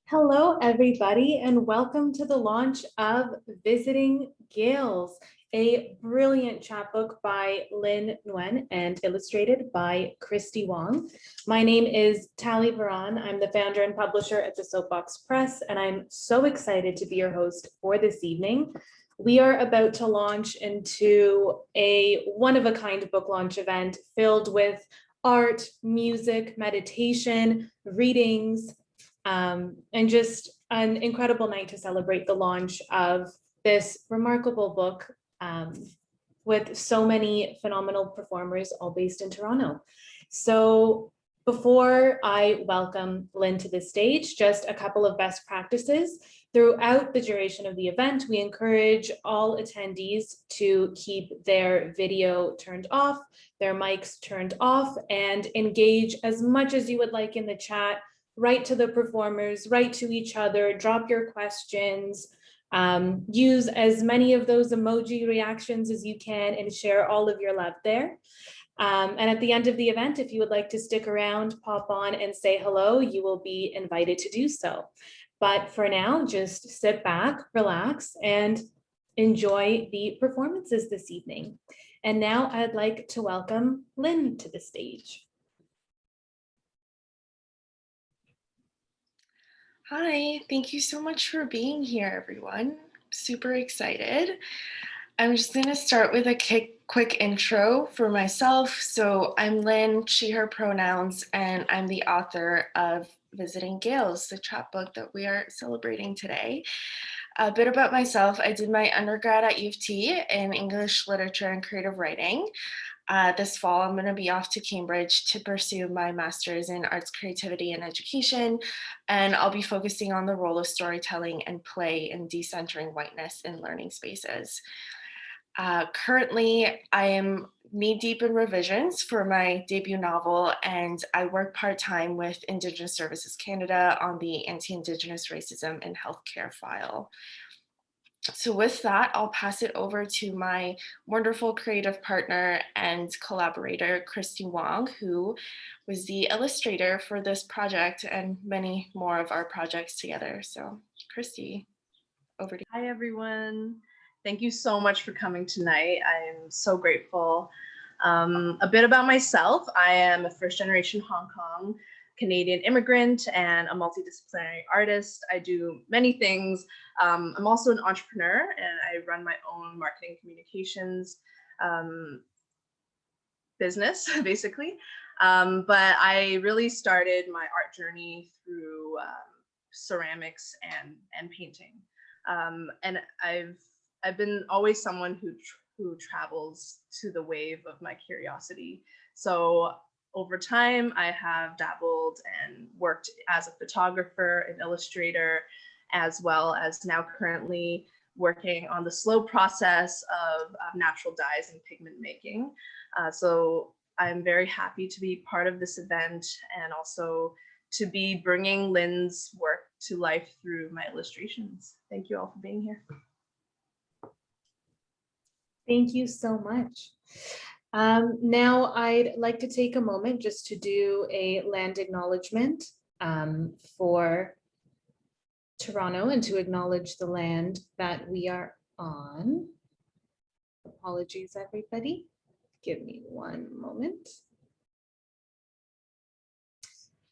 Hello, everybody, and welcome to the launch of Visiting Gales, a brilliant chapbook by Lynn Nguyen and illustrated by Vicky Wang. My name is Tally Varan. I'm the founder and publisher at the Soapbox Press, and I'm so excited to be your host for this evening. We are about to launch into a one-of-a-kind book launch event filled with art, music, meditation, readings, and just an incredible night to celebrate the launch of this remarkable book with so many phenomenal performers, all based in Toronto. So before I welcome Lynn to the stage, just a couple of best practices. Throughout the duration of the event, we encourage all attendees to keep their video turned off, their mics turned off, and engage as much as you would like in the chat. Write to the performers, write to each other, drop your questions, use as many of those emoji reactions as you can and share all of your love there. And at the end of the event, if you would like to stick around, pop on and say hello, you will be invited to do so. But for now, just sit back, relax, and enjoy the performances this evening. And now I'd like to welcome Lynn to the stage. Hi, thank you so much for being here, everyone. Super excited. I'm just going to start with a quick intro for myself. So I'm Lynn, she, her pronouns, and I'm the author of Visiting Gales, the chapbook that we are celebrating today. A bit about myself: I did my undergrad at U of T in English Literature and Creative Writing. This fall, I'm going to be off to Cambridge to pursue my master's in arts, creativity, and education, and I'll be focusing on the role of storytelling and play in decentering whiteness in learning spaces. Currently, I am knee-deep in revisions for my debut novel, and I work part-time with Indigenous Services Canada on the Anti-Indigenous Racism in Healthcare file. So with that, I'll pass it over to my wonderful creative partner and collaborator, Justine Wong, who was the illustrator for this project and many more of our projects together. So Christy, over to you. Hi, everyone. Thank you so much for coming tonight. I'm so grateful. A bit about myself. I am a first-generation Hong Kong Canadian immigrant and a multidisciplinary artist. I do many things. I'm also an entrepreneur, and I run my own marketing communications business, basically. But I really started my art journey through ceramics and painting. And I've been always someone who travels to the wave of my curiosity. So over time, I have dabbled and worked as a photographer, an illustrator, as well as now currently working on the slow process of natural dyes and pigment making. So I'm very happy to be part of this event and also to be bringing Lynn's work to life through my illustrations. Thank you all for being here. Thank you so much. Now I'd like to take a moment just to do a land acknowledgement for Toronto and to acknowledge the land that we are on. Apologies, everybody. Give me one moment.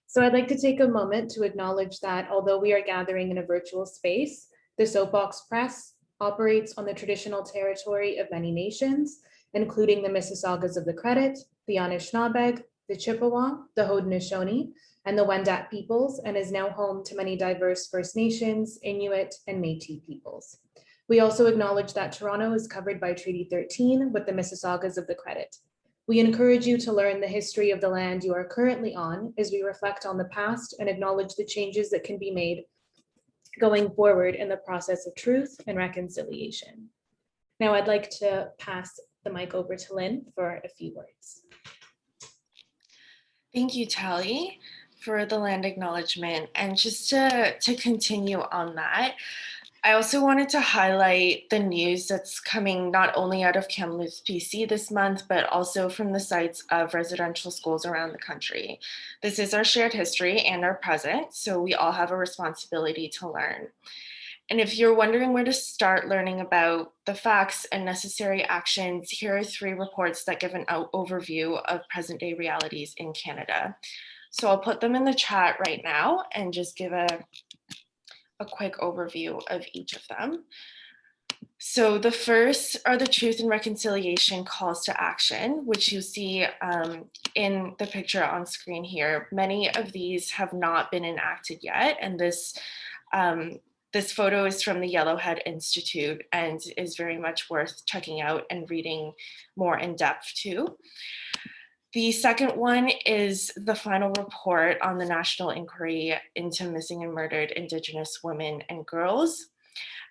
So I'd like to take a moment to acknowledge that although we are gathering in a virtual space, the Soapbox Press operates on the traditional territory of many nations, including the Mississaugas of the Credit, the Anishinaabeg, the Chippewa, the Haudenosaunee, and the Wendat peoples, and is now home to many diverse First Nations, Inuit, and Métis peoples. We also acknowledge that Toronto is covered by Treaty 13 with the Mississaugas of the Credit. We encourage you to learn the history of the land you are currently on as we reflect on the past and acknowledge the changes that can be made going forward in the process of truth and reconciliation. Now I'd like to pass the mic over to Lynn for a few words. Thank you, Tally, for the land acknowledgement. And just to continue on that, I also wanted to highlight the news that's coming not only out of Kamloops, BC this month, but also from the sites of residential schools around the country. This is our shared history and our present, so we all have a responsibility to learn. And if you're wondering where to start learning about the facts and necessary actions, here are 3 reports that give an overview of present day realities in Canada. So I'll put them in the chat right now and just give a quick overview of each of them. So the first are the Truth and Reconciliation calls to action, which you see in the picture on screen here. Many of these have not been enacted yet, and this photo is from the Yellowhead Institute and is very much worth checking out and reading more in depth too. The second one is the final report on the National Inquiry into Missing and Murdered Indigenous Women and Girls.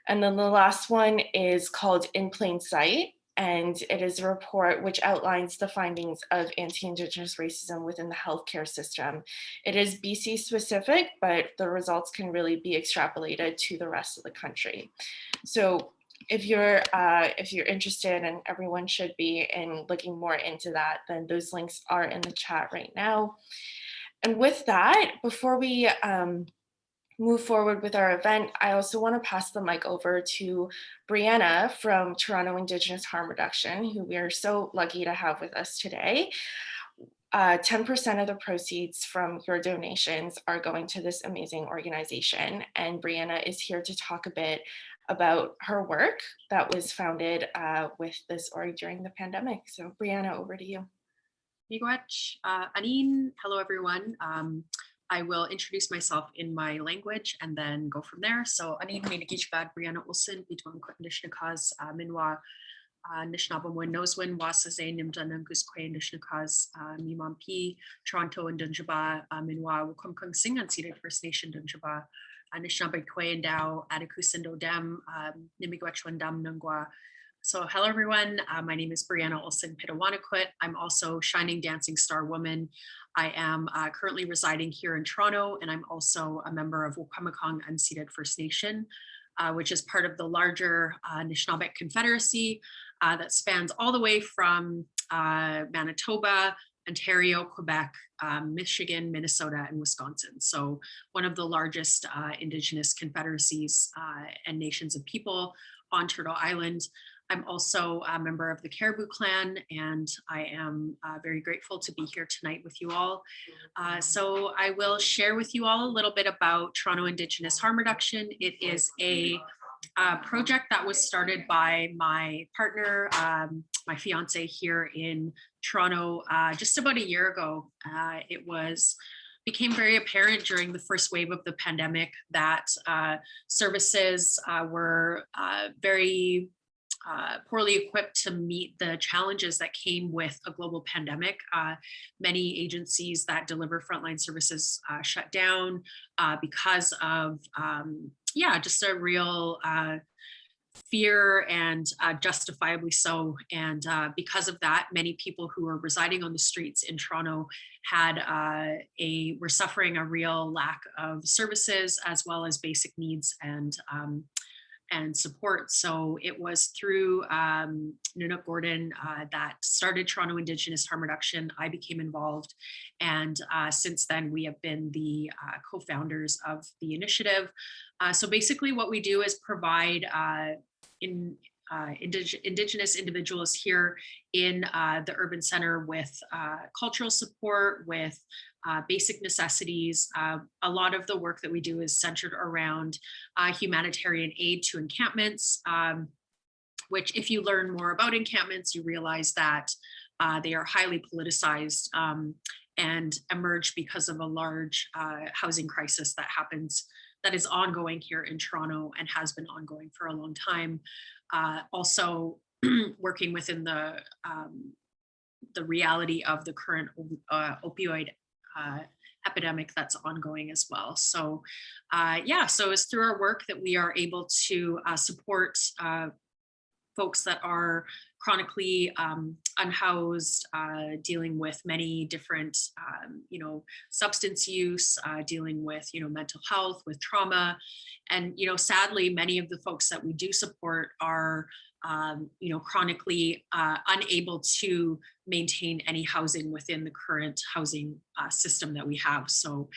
And then the last one is called In Plain Sight, and it is a report which outlines the findings of anti-Indigenous racism within the healthcare system. It is BC specific, but the results can really be extrapolated to the rest of the country. So if you're interested, and everyone should be, in looking more into that, then those links are in the chat right now. And with that, before we move forward with our event, I also want to pass the mic over to Brianna from Toronto Indigenous Harm Reduction, who we are so lucky to have with us today. 10% of the proceeds from your donations are going to this amazing organization, and Brianna is here to talk a bit about her work that was founded with this org during the pandemic. So Brianna, over to you. Miigwech, Anin, hello everyone. I will introduce myself in my language and then go from there. So Anin Minagijbad, Brianna Olsen, Bituan Nishnakaz, Minwa, Nishnabamwin Noswin, Wasaze, Nimdanam Guskwe, Nishnakaz, Mimampi, Toronto and Dunjaba, Minwa, Wukumkung Sing, unceded First Nation Dunjaba, Nishnabay Kwe and Dao, Adikusindo Dem, Nimigwachwandam Nungwa. So hello everyone, my name is Brianna Olsen Pitawanakwit. I'm also Shining Dancing Star Woman. I am currently residing here in Toronto, and I'm also a member of Wakwamacong Unceded First Nation, which is part of the larger Anishinaabeg Confederacy that spans all the way from Manitoba, Ontario, Quebec, Michigan, Minnesota, and Wisconsin. So one of the largest Indigenous confederacies and nations of people on Turtle Island. I'm also a member of the Caribou Clan, and I am very grateful to be here tonight with you all. So I will share with you all a little bit about Toronto Indigenous Harm Reduction. It is a project that was started by my partner, my fiance here in Toronto just about a year ago. It became very apparent during the first wave of the pandemic that services were very poorly equipped to meet the challenges that came with a global pandemic. Many agencies that deliver frontline services shut down because of, just a real fear, and justifiably so. And because of that, many people who were residing on the streets in Toronto were suffering a real lack of services as well as basic needs and support. So it was through Nunuk Gordon that started Toronto Indigenous Harm Reduction. I became involved, and since then we have been the co-founders of the initiative. So basically what we do is provide Indigenous individuals here in the urban center with cultural support, with basic necessities. A lot of the work that we do is centered around humanitarian aid to encampments, which, if you learn more about encampments, you realize that they are highly politicized and emerged because of a large housing crisis that is ongoing here in Toronto and has been ongoing for a long time. Also working within the reality of the current opioid epidemic that's ongoing as well. So so it's through our work that we are able to support folks that are chronically unhoused, dealing with many different, substance use, dealing with, mental health, with trauma. And, sadly, many of the folks that we do support are, chronically unable to maintain any housing within the current housing system that we have. So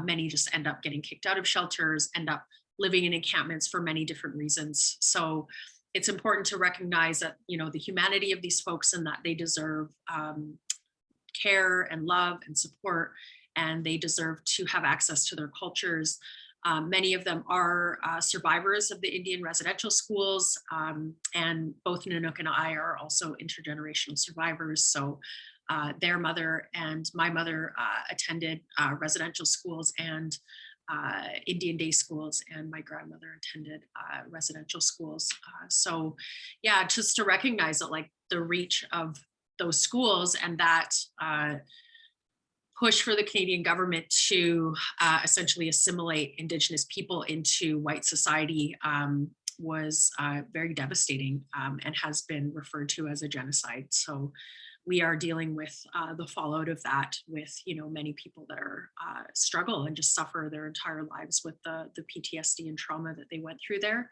many just end up getting kicked out of shelters, end up living in encampments for many different reasons. So it's important to recognize that, the humanity of these folks and that they deserve care and love and support, and they deserve to have access to their cultures. Many of them are survivors of the Indian residential schools, and both Nanook and I are also intergenerational survivors. So their mother and my mother attended residential schools and Indian day schools, and my grandmother attended residential schools. So yeah, just to recognize that, like, the reach of those schools and that push for the Canadian government to essentially assimilate Indigenous people into white society was very devastating, and has been referred to as a genocide. So we are dealing with the fallout of that, with many people that are struggle and just suffer their entire lives with the PTSD and trauma that they went through there.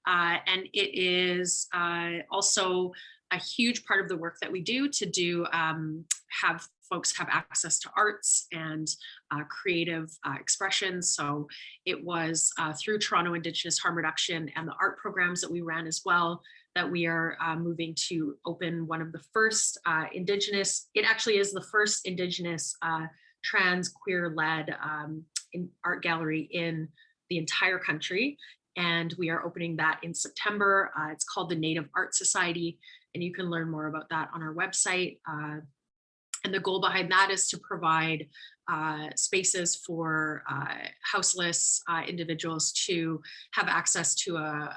And it is also a huge part of the work that we do to have folks have access to arts and creative expressions. So it was through Toronto Indigenous Harm Reduction and the art programs that we ran as well, that we are moving to open one of the first Indigenous, it actually is the first Indigenous trans queer-led art gallery in the entire country. And we are opening that in September. It's called the Native Art Society, and you can learn more about that on our website. And the goal behind that is to provide spaces for houseless individuals to have access to a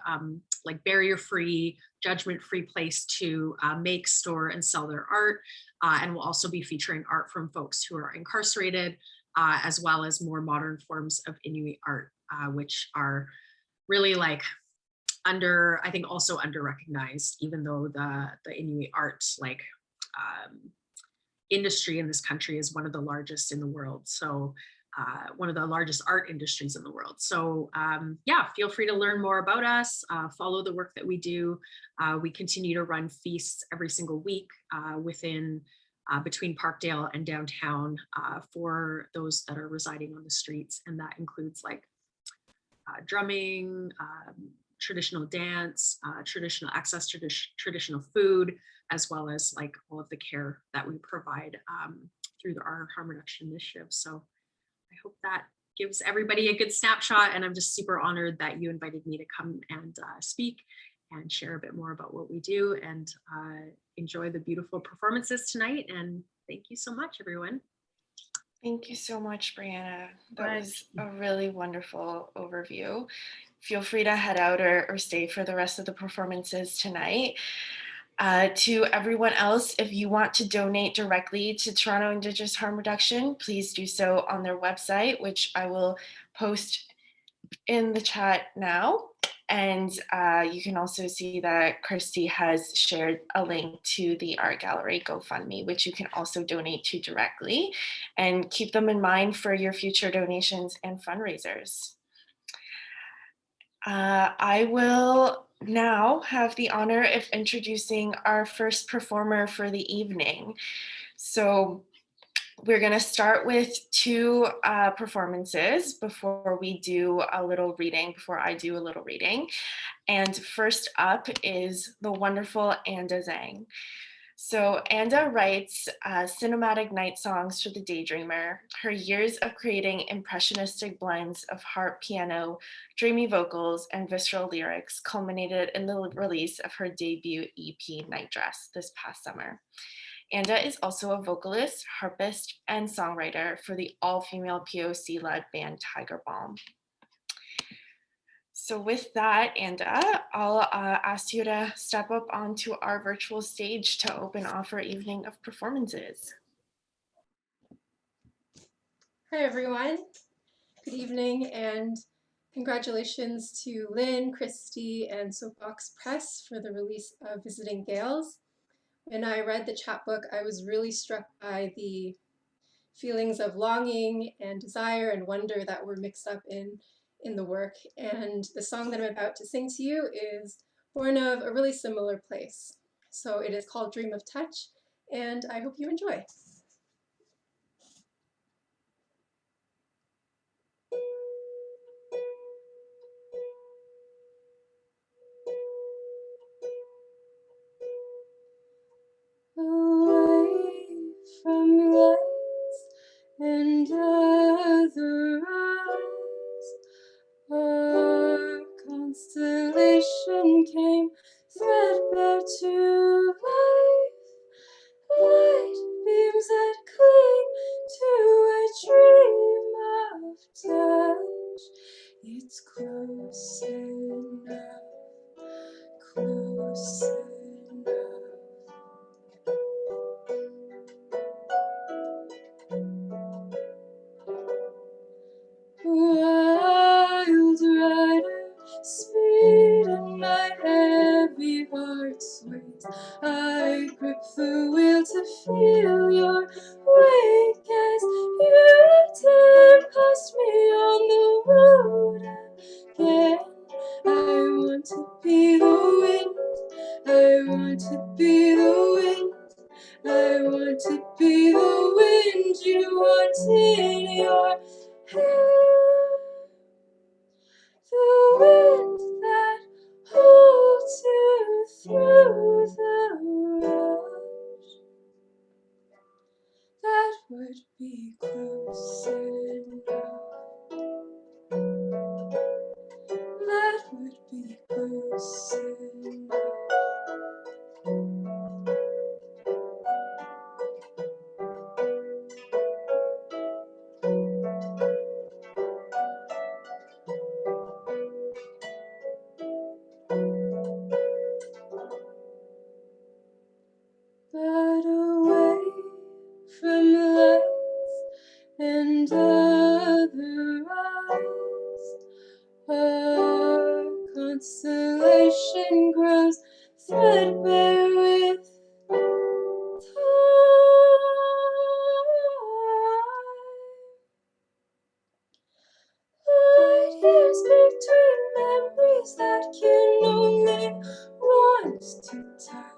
like barrier-free, judgment-free place to make, store, and sell their art. And we'll also be featuring art from folks who are incarcerated, as well as more modern forms of Inuit art, which are really like I think also under-recognized, even though the Inuit art industry in this country is one of the largest in the world. So one of the largest art industries in the world. So yeah, feel free to learn more about us, follow the work that we do. We continue to run feasts every single week between Parkdale and downtown for those that are residing on the streets. And that includes like drumming, traditional dance, traditional access to traditional food, as well as like all of the care that we provide through our harm reduction initiative. So I hope that gives everybody a good snapshot, and I'm just super honored that you invited me to come and speak and share a bit more about what we do, and enjoy the beautiful performances tonight. And thank you so much, everyone. Thank you so much, Brianna. That was a really wonderful overview. Feel free to head out or stay for the rest of the performances tonight. To everyone else, if you want to donate directly to Toronto Indigenous Harm Reduction, please do so on their website, which I will post in the chat now. And you can also see that Christy has shared a link to the art gallery GoFundMe, which you can also donate to directly, and keep them in mind for your future donations and fundraisers. I will now have the honor of introducing our first performer for the evening. So we're going to start with two performances before I do a little reading. And first up is the wonderful Anda Zeng. So Anda writes cinematic night songs for the daydreamer. Her years of creating impressionistic blends of harp, piano, dreamy vocals, and visceral lyrics culminated in the release of her debut EP, Night Dress, this past summer. Anda is also a vocalist, harpist, and songwriter for the all-female POC-led band Tiger Balm. So with that, Anda, I'll ask you to step up onto our virtual stage to open off our evening of performances. Hi, everyone. Good evening, and Congratulations to Lynn, Christy, and Soapbox Press for the release of Visiting Gales. When I read the chapbook, I was really struck by the feelings of longing and desire and wonder that were mixed up in the work. And the song that I'm about to sing to you is born of a really similar place. So it is called Dream of Touch, and I hope you enjoy. Away from lights and other eyes, a constellation came threadbare to life, light beams that cling to a dream of touch. It's close enough, close enough. Wild rider, speed in my heavy heart sways. I grip the wheel to feel your wake as you turn past me on the road again. I want to be the wind, I want to be the wind, I want to be the wind you want in your hair. The wind that holds you through the rush. That would be close enough. That would be close enough. But away from lights and other eyes, a constellation grows threadbare with time. Light years between memories that can only want to touch.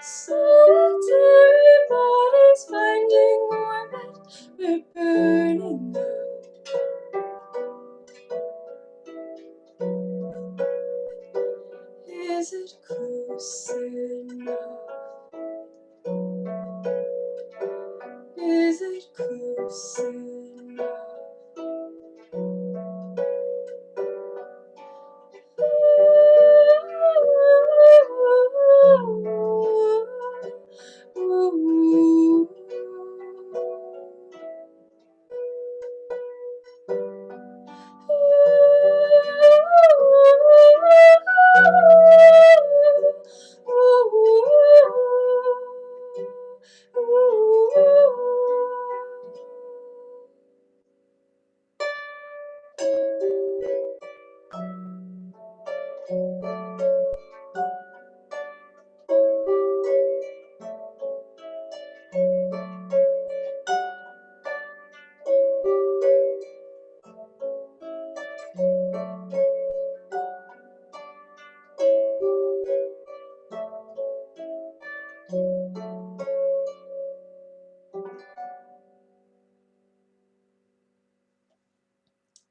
Solitary bodies finding warmth, we're burning up. Is it close enough? Is it close enough?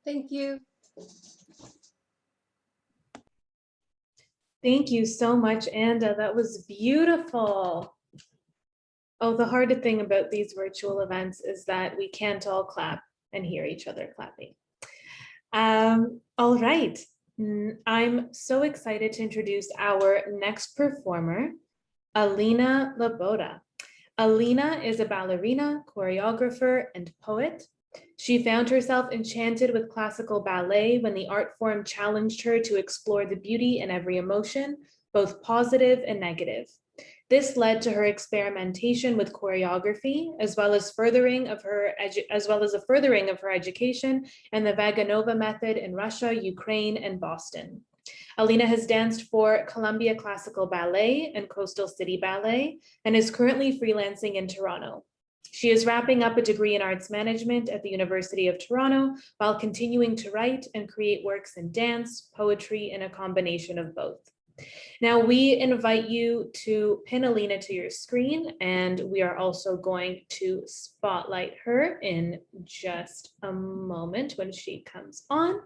Thank you. Thank you so much, Anda. That was beautiful. Oh, the hard thing about these virtual events is that we can't all clap and hear each other clapping. All right. I'm so excited to introduce our next performer, Alena Loboda. Alena is a ballerina, choreographer, and poet. She found herself enchanted with classical ballet when the art form challenged her to explore the beauty in every emotion, both positive and negative. This led to her experimentation with choreography, as well as a furthering of her education and the Vaganova method in Russia, Ukraine, and Boston. Alena has danced for Columbia Classical Ballet and Coastal City Ballet and is currently freelancing in Toronto. She is wrapping up a degree in arts management at the University of Toronto while continuing to write and create works in dance, poetry, and a combination of both. Now we invite you to pin Alena to your screen, and we are also going to spotlight her in just a moment when she comes on,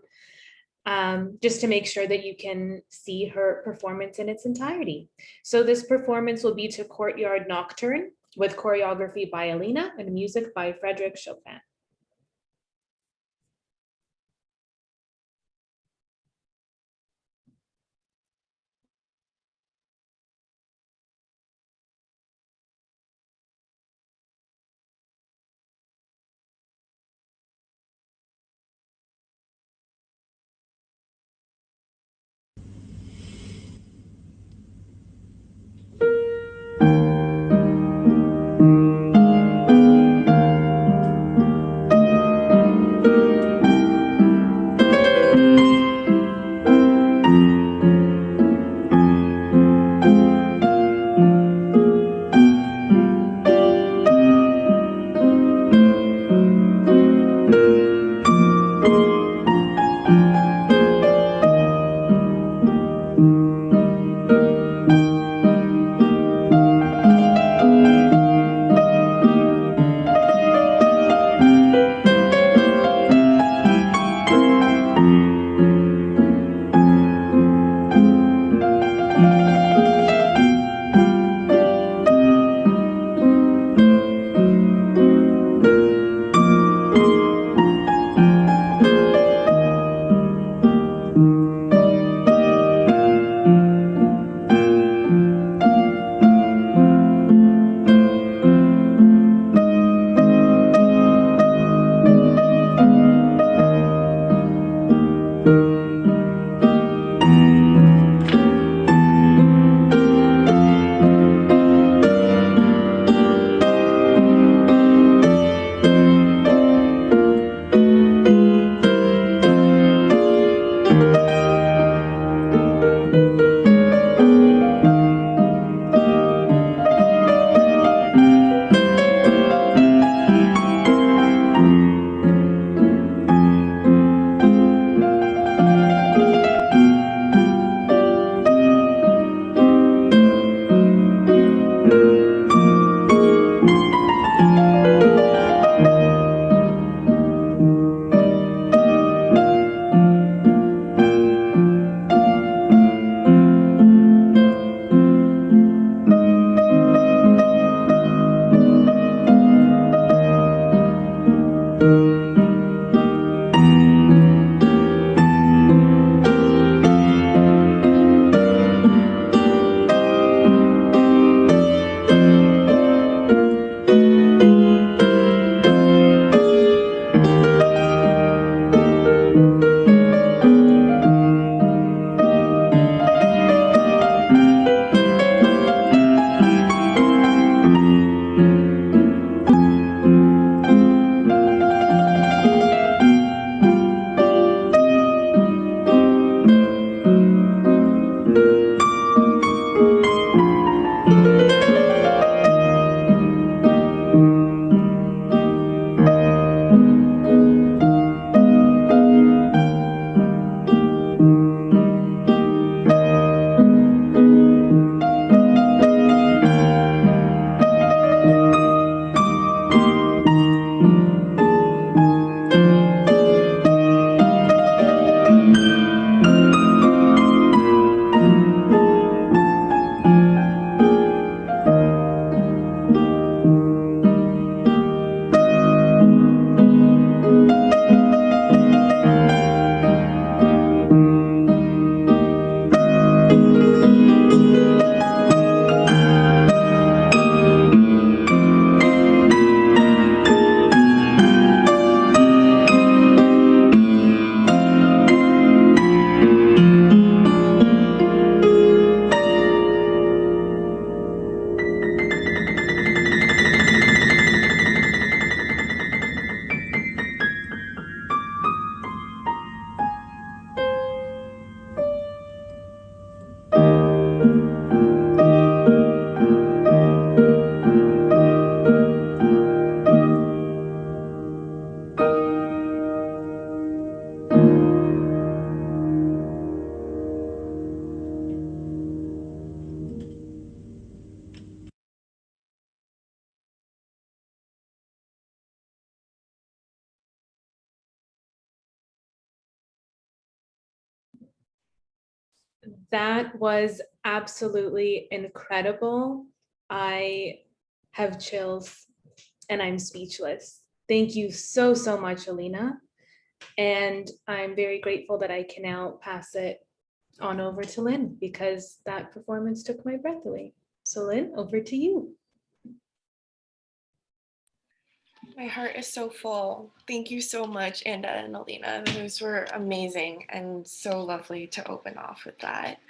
just to make sure that you can see her performance in its entirety. So this performance will be to Courtyard Nocturne with choreography by Alena and music by Frédéric Chopin. That was absolutely incredible. I have chills and I'm speechless. Thank you so, so much, Alena. And I'm very grateful that I can now pass it on over to Lynn because that performance took my breath away. So Lynn, over to you. My heart is so full. Thank you so much, Anda and Alena. Those were amazing and so lovely to open off with that.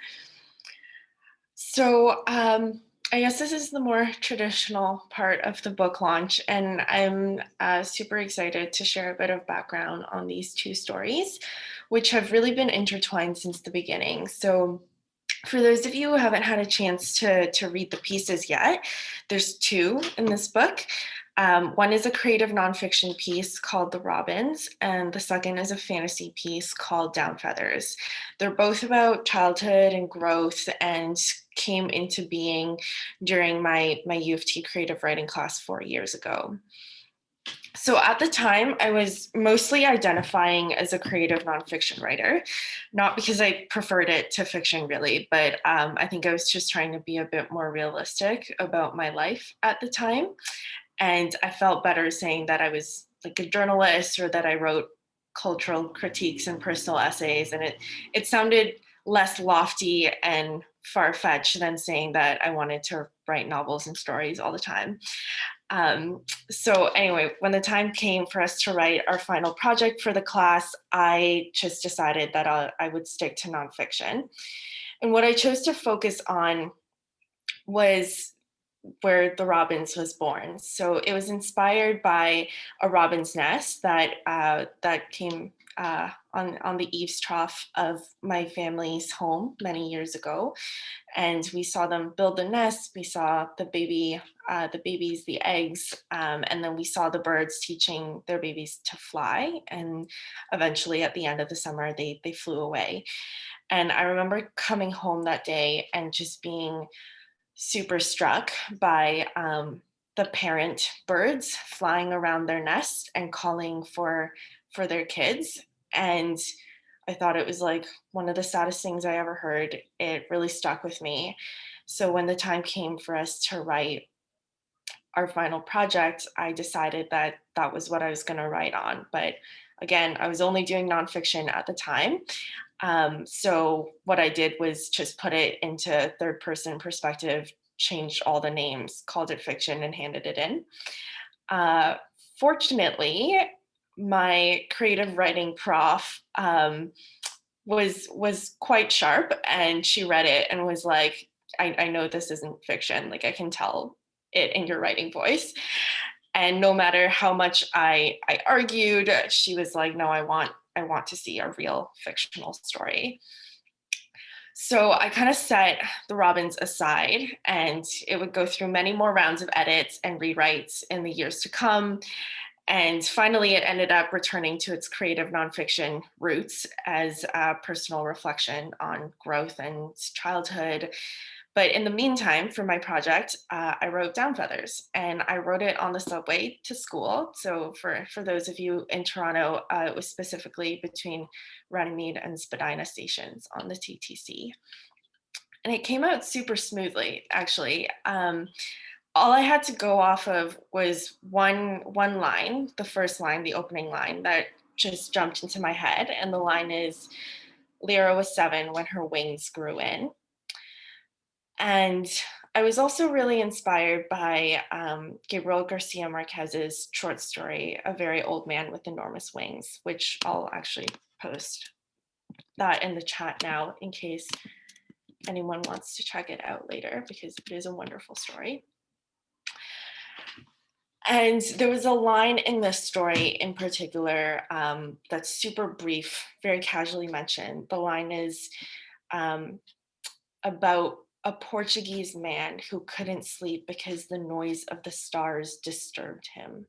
So I guess this is the more traditional part of the book launch, and I'm super excited to share a bit of background on these two stories, which have really been intertwined since the beginning. So for those of you who haven't had a chance to read the pieces yet, there's two in this book. One is a creative nonfiction piece called The Robins, and the second is a fantasy piece called Down Feathers. They're both about childhood and growth and came into being during my U of T creative writing class 4 years ago. So at the time, I was mostly identifying as a creative nonfiction writer, not because I preferred it to fiction really, but I think I was just trying to be a bit more realistic about my life at the time. And I felt better saying that I was like a journalist or that I wrote cultural critiques and personal essays. And it sounded less lofty and far-fetched than saying that I wanted to write novels and stories all the time. So anyway, when the time came for us to write our final project for the class, I just decided that I would stick to nonfiction. And what I chose to focus on was where the Robins was born. So it was inspired by a robin's nest that came on the eaves trough of my family's home many years ago, and we saw them build the nest. We saw the babies, the eggs, and then we saw the birds teaching their babies to fly. And eventually, at the end of the summer, they flew away. And I remember coming home that day and just being super struck by the parent birds flying around their nest and calling for their kids. And I thought it was like one of the saddest things I ever heard. It really stuck with me. So when the time came for us to write our final project, I decided that that was what I was going to write on. But again, I was only doing nonfiction at the time. So what I did was just put it into third person perspective, changed all the names, called it fiction, and handed it in. Fortunately, my creative writing prof was quite sharp, and she read it and was like, I know this isn't fiction. Like, I can tell it in your writing voice. And no matter how much I argued, she was like, no, I want to see a real fictional story. So I kind of set the Robins aside, and it would go through many more rounds of edits and rewrites in the years to come. And finally, it ended up returning to its creative nonfiction roots as a personal reflection on growth and childhood. But in the meantime, for my project, I wrote Down Feathers, and I wrote it on the subway to school. So for those of you in Toronto, it was specifically between Runnymede and Spadina stations on the TTC. And it came out super smoothly, actually. All I had to go off of was one line, the first line, the opening line, that just jumped into my head. And the line is, Lyra was 7 when her wings grew in. And I was also really inspired by Gabriel Garcia Marquez's short story, A Very Old Man with Enormous Wings, which I'll actually post that in the chat now in case anyone wants to check it out later, because it is a wonderful story. And there was a line in this story in particular that's super brief, very casually mentioned. The line is about a Portuguese man who couldn't sleep because the noise of the stars disturbed him.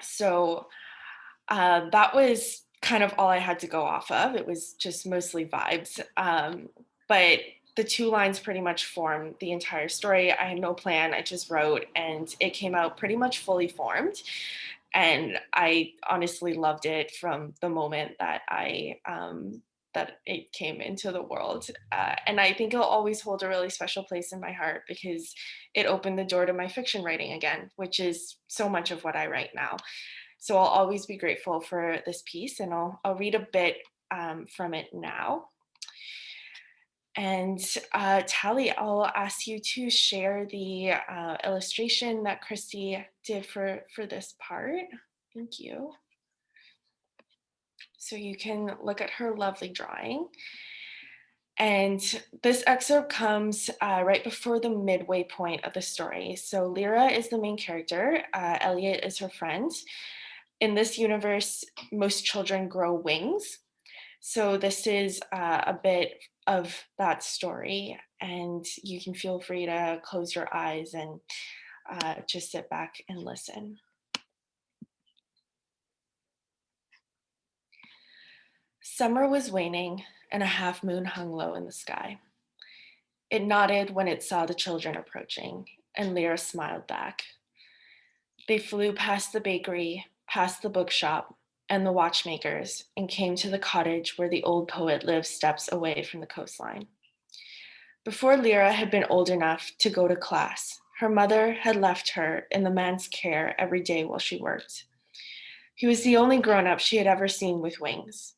So that was kind of all I had to go off of. It was just mostly vibes. But the two lines pretty much formed the entire story. I had no plan, I just wrote, and it came out pretty much fully formed. And I honestly loved it from the moment that I that it came into the world. And I think it'll always hold a really special place in my heart because it opened the door to my fiction writing again, which is so much of what I write now. So I'll always be grateful for this piece, and I'll read a bit from it now. And Tally, I'll ask you to share the illustration that Christy did for this part. Thank you. So you can look at her lovely drawing. And this excerpt comes right before the midway point of the story. So Lyra is the main character. Elliot is her friend. In this universe, most children grow wings. So this is a bit of that story, and you can feel free to close your eyes and just sit back and listen. Summer was waning, and a half moon hung low in the sky. It nodded when it saw the children approaching, and Lyra smiled back. They flew past the bakery, past the bookshop, and the watchmakers, and came to the cottage where the old poet lived steps away from the coastline. Before Lyra had been old enough to go to class, her mother had left her in the man's care every day while she worked. He was the only grown-up she had ever seen with wings.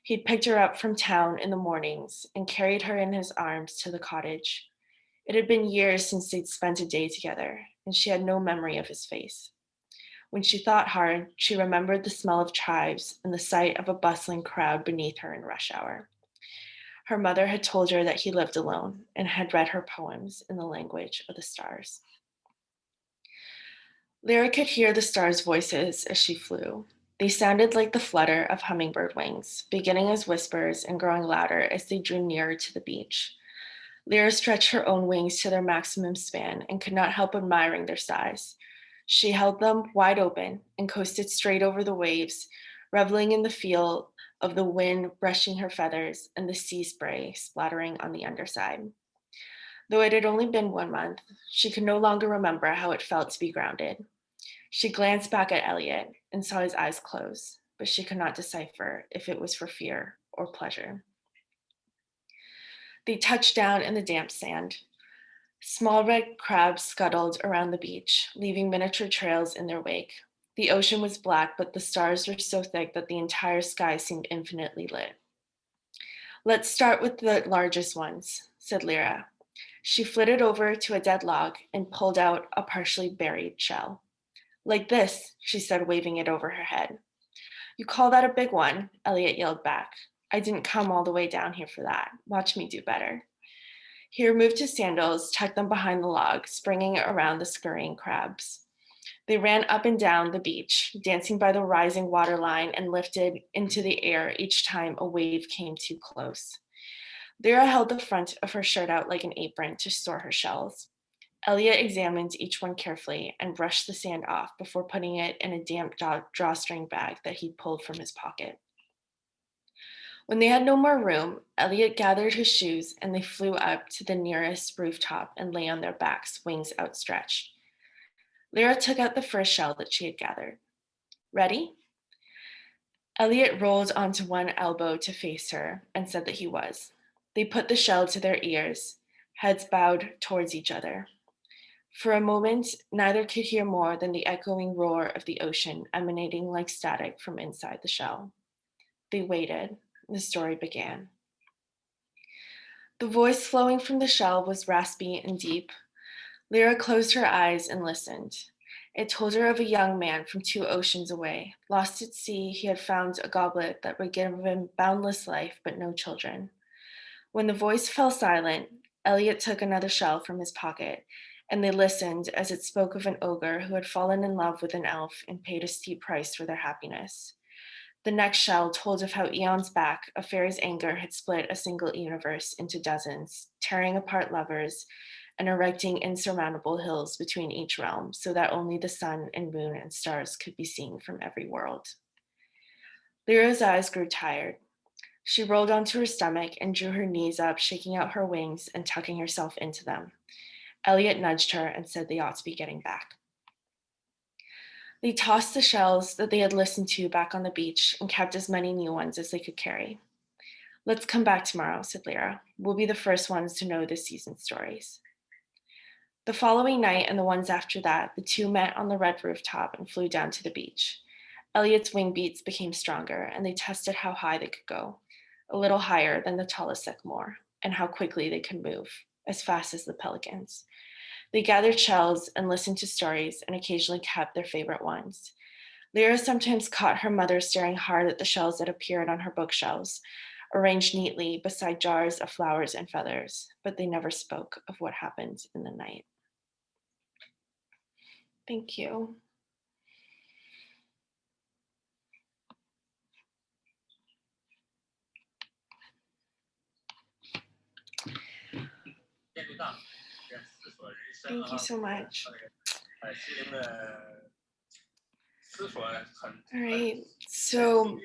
He'd picked her up from town in the mornings and carried her in his arms to the cottage. It had been years since they'd spent a day together, and she had no memory of his face. When she thought hard, she remembered the smell of chives and the sight of a bustling crowd beneath her in rush hour. Her mother had told her that he lived alone and had read her poems in the language of the stars. Lyra could hear the stars' voices as she flew. They sounded like the flutter of hummingbird wings, beginning as whispers and growing louder as they drew nearer to the beach. Lyra stretched her own wings to their maximum span and could not help admiring their size. She held them wide open and coasted straight over the waves, reveling in the feel of the wind brushing her feathers and the sea spray splattering on the underside. Though it had only been 1 month, she could no longer remember how it felt to be grounded. She glanced back at Elliot and saw his eyes close, but she could not decipher if it was for fear or pleasure. They touched down in the damp sand. Small red crabs scuttled around the beach, leaving miniature trails in their wake. The ocean was black, but the stars were so thick that the entire sky seemed infinitely lit. "Let's start with the largest ones," said Lyra. She flitted over to a dead log and pulled out a partially buried shell. "Like this," she said, waving it over her head. "You call that a big one?" Elliot yelled back. "I didn't come all the way down here for that. Watch me do better." He removed his sandals, tucked them behind the log, springing around the scurrying crabs. They ran up and down the beach, dancing by the rising water line and lifted into the air each time a wave came too close. Lyra held the front of her shirt out like an apron to store her shells. Elliot examined each one carefully and brushed the sand off before putting it in a damp drawstring bag that he'd pulled from his pocket. When they had no more room, Elliot gathered his shoes and they flew up to the nearest rooftop and lay on their backs, wings outstretched. Lyra took out the first shell that she had gathered. "Ready?" Elliot rolled onto one elbow to face her and said that he was. They put the shell to their ears, heads bowed towards each other. For a moment, neither could hear more than the echoing roar of the ocean emanating like static from inside the shell. They waited. The story began. The voice flowing from the shell was raspy and deep. Lyra closed her eyes and listened. It told her of a young man from 2 oceans away. Lost at sea, he had found a goblet that would give him boundless life but no children. When the voice fell silent, Elliot took another shell from his pocket, and they listened as it spoke of an ogre who had fallen in love with an elf and paid a steep price for their happiness. The next shell told of how eons back, a fairy's anger had split a single universe into dozens, tearing apart lovers and erecting insurmountable hills between each realm so that only the sun and moon and stars could be seen from every world. Lyra's eyes grew tired. She rolled onto her stomach and drew her knees up, shaking out her wings and tucking herself into them. Elliot nudged her and said they ought to be getting back. They tossed the shells that they had listened to back on the beach and kept as many new ones as they could carry. Let's come back tomorrow, said Lyra. We'll be the first ones to know this season's stories. The following night and the ones after that, the two met on the red rooftop and flew down to the beach. Elliot's wing beats became stronger, and they tested how high they could go, a little higher than the tallest sycamore, and how quickly they could move, as fast as the pelicans. They gathered shells and listened to stories and occasionally kept their favorite ones. Lyra sometimes caught her mother staring hard at the shells that appeared on her bookshelves, arranged neatly beside jars of flowers and feathers, but they never spoke of what happened in the night. Thank you. Thank you so much. All right, so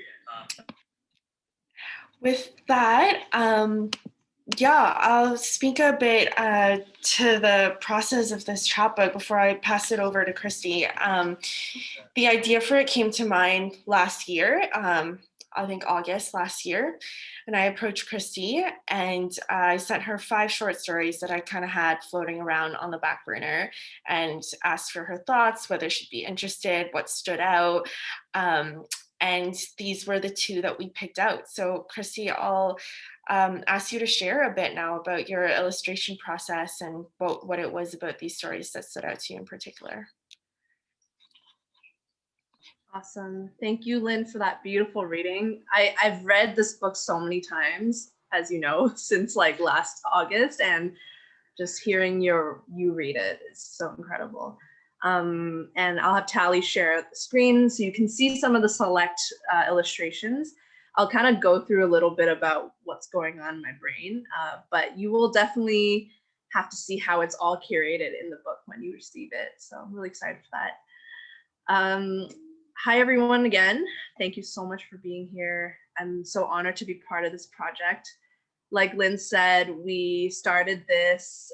with that, I'll speak a bit to the process of this chapbook before I pass it over to Christy. The idea for it came to mind last year, I think August last year, and I approached Christy and I sent her 5 short stories that I kind of had floating around on the back burner and asked for her thoughts, whether she'd be interested, what stood out. And these were the 2 that we picked out. So Christy, I'll ask you to share a bit now about your illustration process and what it was about these stories that stood out to you in particular. Awesome. Thank you, Lynn, for that beautiful reading. I've read this book so many times, as you know, since like last August, and just hearing you read it is so incredible. And I'll have Tally share the screen so you can see some of the select illustrations. I'll kind of go through a little bit about what's going on in my brain, but you will definitely have to see how it's all curated in the book when you receive it. So I'm really excited for that. Hi, everyone, again. Thank you so much for being here. I'm so honored to be part of this project. Like Lynn said, we started this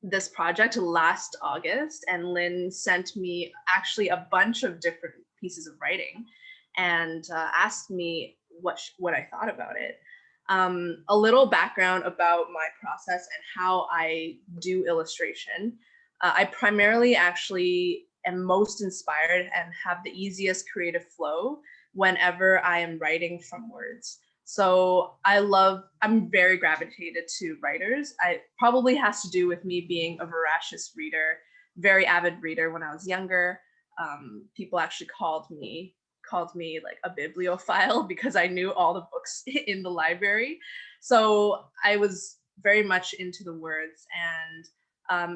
this project last August, and Lynn sent me actually a bunch of different pieces of writing and asked me what I thought about it. A little background about my process and how I do illustration. I primarily actually am most inspired and have the easiest creative flow whenever I am writing from words. So I'm very gravitated to writers. It probably has to do with me being a voracious reader, very avid reader when I was younger. People actually called me like a bibliophile because I knew all the books in the library. So I was very much into the words, and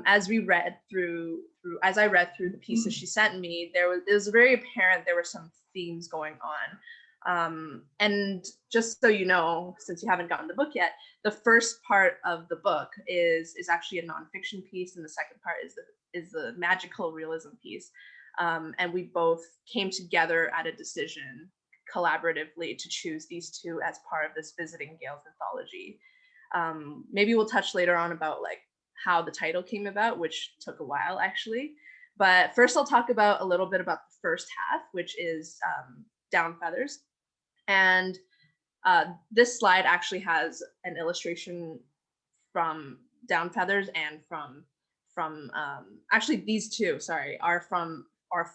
as I read through the pieces she sent me, it was very apparent there were some themes going on. And just so you know, since you haven't gotten the book yet, the first part of the book is actually a nonfiction piece, and the second part is the magical realism piece. And we both came together at a decision collaboratively to choose these 2 as part of this Visiting Gales anthology. Maybe we'll touch later on about like how the title came about, which took a while actually. But first I'll talk about a little bit about the first half, which is Down Feathers. And this slide actually has an illustration from Down Feathers and from actually these 2, sorry, are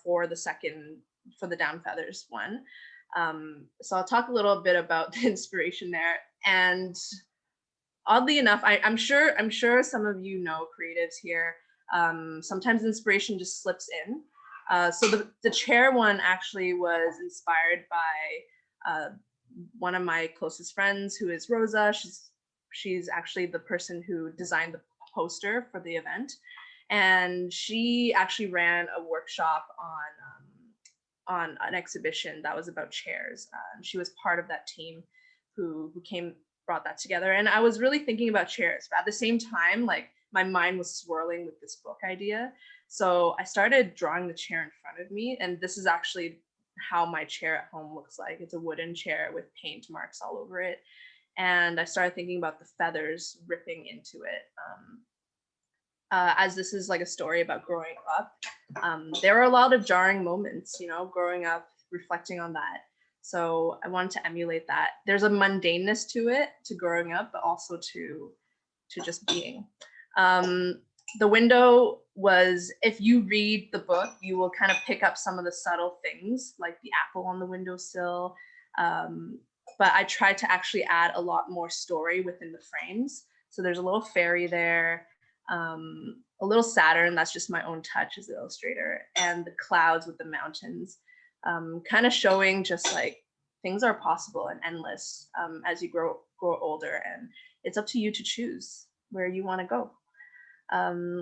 for the Down Feathers one. So I'll talk a little bit about the inspiration there. And oddly enough, I'm sure some of you know creatives here. Sometimes inspiration just slips in. So the chair one actually was inspired by one of my closest friends, who is Rosa. She's actually the person who designed the poster for the event, and she actually ran a workshop on an exhibition that was about chairs. She was part of that team who brought that together. And I was really thinking about chairs, but at the same time, like my mind was swirling with this book idea. So I started drawing the chair in front of me, and this is actually how my chair at home looks like. It's a wooden chair with paint marks all over it. And I started thinking about the feathers ripping into it. As this is like a story about growing up, there were a lot of jarring moments, growing up, reflecting on that. So I wanted to emulate that. There's a mundaneness to it, to growing up, but also to just being. The window was, if you read the book, you will kind of pick up some of the subtle things, like the apple on the windowsill. But I tried to actually add a lot more story within the frames. So there's a little fairy there, a little Saturn, that's just my own touch as the illustrator, and the clouds with the mountains, kind of showing just like things are possible and endless as you grow older, and it's up to you to choose where you want to go.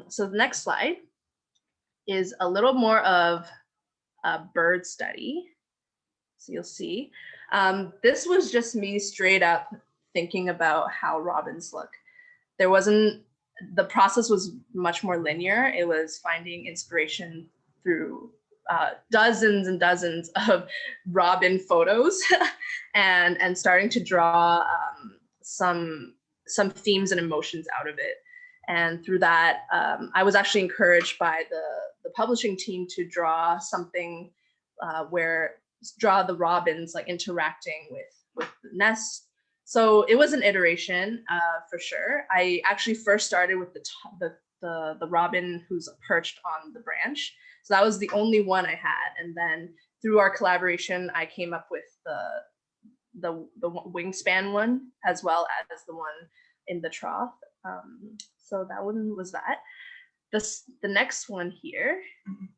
So the next slide is a little more of a bird study. So you'll see, this was just me straight up thinking about how robins look. There wasn't, the process was much more linear. It was finding inspiration through dozens and dozens of robin photos and starting to draw some themes and emotions out of it. And through that, I was actually encouraged by the publishing team to draw something draw the robins like interacting with the nest. So it was an iteration for sure. I actually first started with the robin who's perched on the branch. So that was the only one I had. And then through our collaboration, I came up with the wingspan one, as well as the one in the trough. So that one was that. The next one here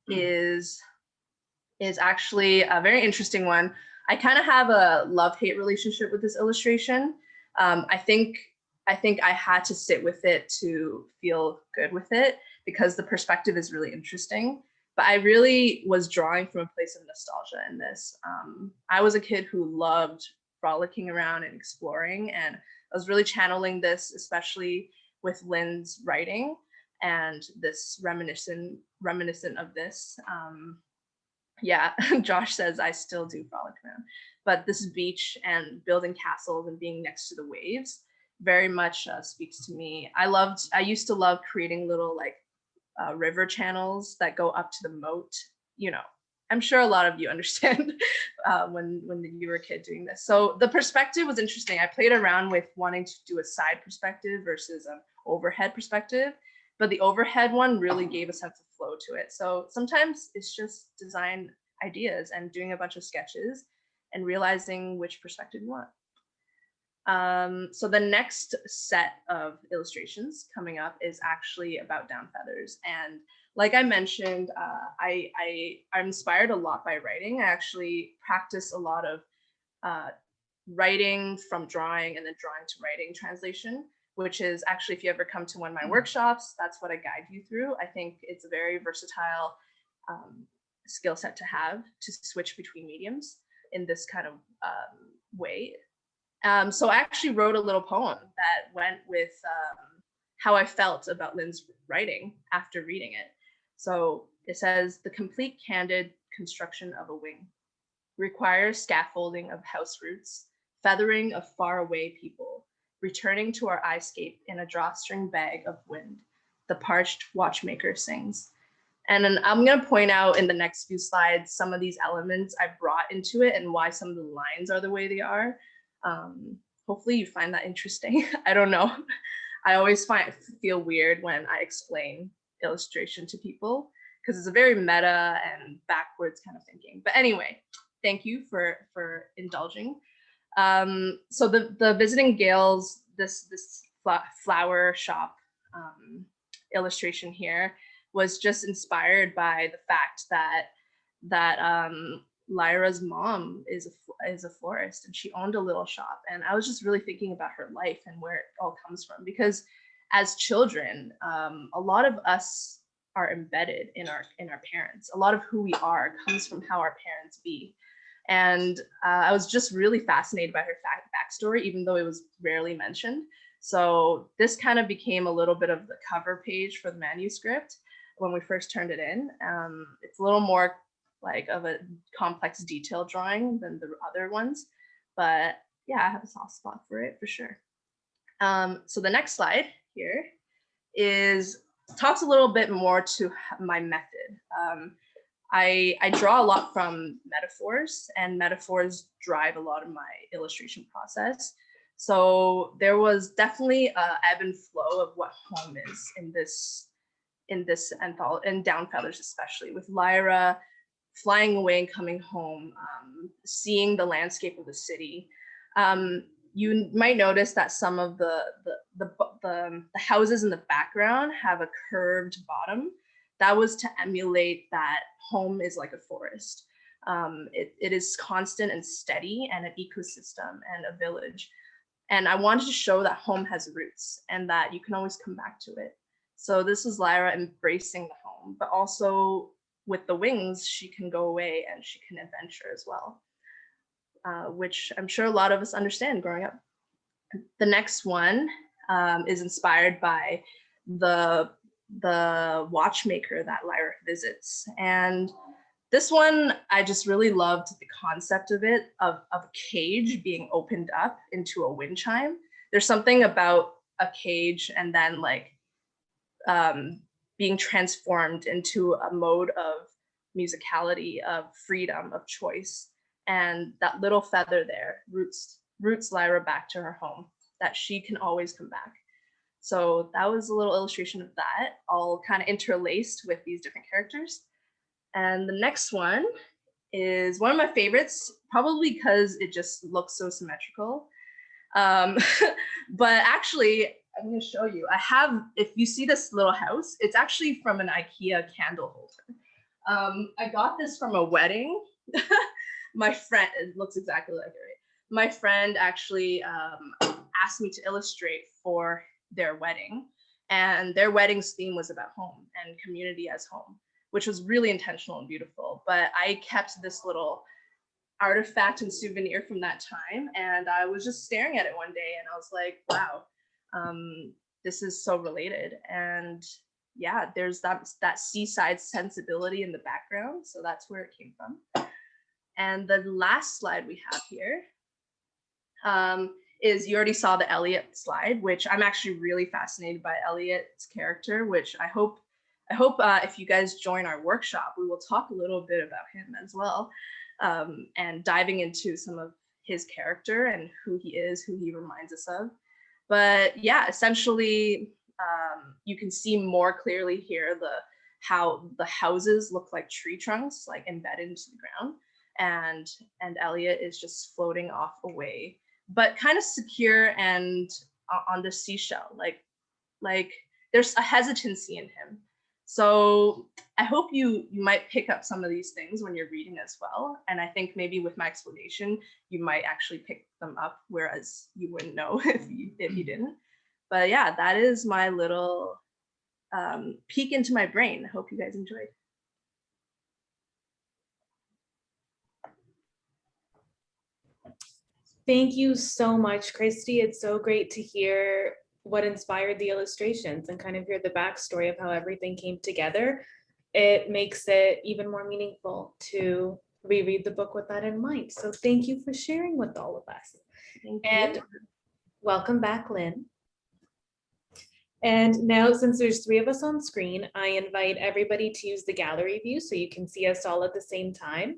is actually a very interesting one. I kind of have a love-hate relationship with this illustration. I think I had to sit with it to feel good with it, because the perspective is really interesting. But I really was drawing from a place of nostalgia in this. I was a kid who loved frolicking around and exploring, and I was really channeling this, especially with Lynn's writing and this reminiscent of this. Yeah, Josh says I still do frolic around, but this beach and building castles and being next to the waves very much speaks to me. I used to love creating little like river channels that go up to the moat. You know, I'm sure a lot of you understand when you were a kid doing this. So the perspective was interesting. I played around with wanting to do a side perspective versus an overhead perspective, but the overhead one really gave a sense of flow to it. So sometimes it's just design ideas and doing a bunch of sketches and realizing which perspective you want. So the next set of illustrations coming up is actually about down feathers. And like I mentioned, I'm inspired a lot by writing. I actually practice a lot of writing from drawing and then drawing to writing translation, which is actually, if you ever come to one of my workshops, that's what I guide you through. I think it's a very versatile skill set to have, to switch between mediums in this kind of way. So I actually wrote a little poem that went with how I felt about Lynn's writing after reading it. So it says, the complete candid construction of a wing requires scaffolding of house roots, feathering of faraway people, returning to our eyescape in a drawstring bag of wind. The parched watchmaker sings. And then I'm going to point out in the next few slides some of these elements I brought into it and why some of the lines are the way they are. Hopefully you find that interesting. I don't know. I always feel weird when I explain illustration to people, because it's a very meta and backwards kind of thinking. But anyway, thank you for indulging. So the Visiting Gales, this flower shop illustration here was just inspired by the fact that Lyra's mom is a florist, and she owned a little shop. And I was just really thinking about her life and where it all comes from, because as children, a lot of us are embedded in our parents. A lot of who we are comes from how our parents be. And I was just really fascinated by her backstory, even though it was rarely mentioned. So this kind of became a little bit of the cover page for the manuscript when we first turned it in. It's a little more like of a complex detail drawing than the other ones, but yeah, I have a soft spot for it for sure. So the next slide here talks a little bit more to my method. I draw a lot from metaphors, and metaphors drive a lot of my illustration process. So there was definitely a ebb and flow of what home is in this anthology, and Down Feathers especially, with Lyra flying away and coming home, seeing the landscape of the city. You might notice that some of the houses in the background have a curved bottom. That was to emulate that home is like a forest. It is constant and steady, and an ecosystem and a village. And I wanted to show that home has roots and that you can always come back to it. So this is Lyra embracing the home, but also with the wings, she can go away and she can adventure as well, which I'm sure a lot of us understand growing up. The next one is inspired by the watchmaker that Lyra visits. And this one, I just really loved the concept of it, of a cage being opened up into a wind chime. There's something about a cage and then like being transformed into a mode of musicality, of freedom, of choice. And that little feather there roots Lyra back to her home, that she can always come back. So that was a little illustration of that, all kind of interlaced with these different characters. And the next one is one of my favorites, probably because it just looks so symmetrical. But actually, I'm going to show you. I have, if you see this little house, it's actually from an IKEA candle holder. I got this from a wedding. My friend, it looks exactly like it, right? My friend actually asked me to illustrate for their wedding, and their wedding's theme was about home and community as home, which was really intentional and beautiful. But I kept this little artifact and souvenir from that time, and I was just staring at it one day and I was like, wow, this is so related. And yeah, there's that seaside sensibility in the background, so that's where it came from. And the last slide we have here is, you already saw the Elliot slide, which I'm actually really fascinated by Elliot's character, which I hope if you guys join our workshop, we will talk a little bit about him as well, and diving into some of his character and who he is, who he reminds us of. But yeah, essentially, you can see more clearly here how the houses look like tree trunks, like embedded into the ground, and Elliot is just floating off away, but kind of secure and on the seashell, like there's a hesitancy in him. So I hope you might pick up some of these things when you're reading as well. And I think maybe with my explanation, you might actually pick them up, whereas you wouldn't know if you didn't. But yeah, that is my little peek into my brain. I hope you guys enjoyed. Thank you so much, Christy. It's so great to hear what inspired the illustrations and kind of hear the backstory of how everything came together. It makes it even more meaningful to reread the book with that in mind. So thank you for sharing with all of us. And welcome back, Lynn. And now, since there's 3 of us on screen, I invite everybody to use the gallery view so you can see us all at the same time.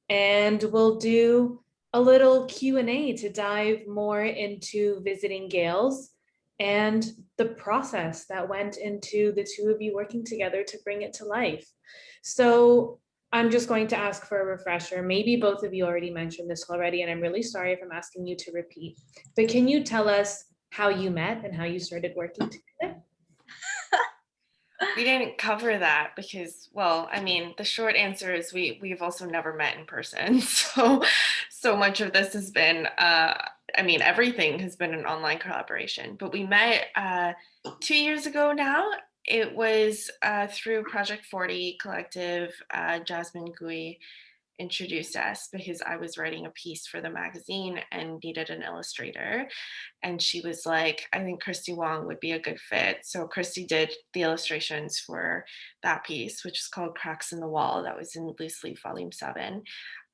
And we'll do a little Q&A to dive more into visiting Gales and the process that went into the 2 of you working together to bring it to life. So I'm just going to ask for a refresher. Maybe both of you already mentioned this already, and I'm really sorry if I'm asking you to repeat, but can you tell us how you met and how you started working together? We didn't cover that because, well, I mean, the short answer is we've also never met in person. So much of this has been, I mean, everything has been an online collaboration, but we met 2 years ago now. It was through Project 40 Collective. Jasmine Gui introduced us because I was writing a piece for the magazine and needed an illustrator. And she was like, I think Christy Wong would be a good fit. So Christy did the illustrations for that piece, which is called Cracks in the Wall. That was in Loose Leaf Volume 7.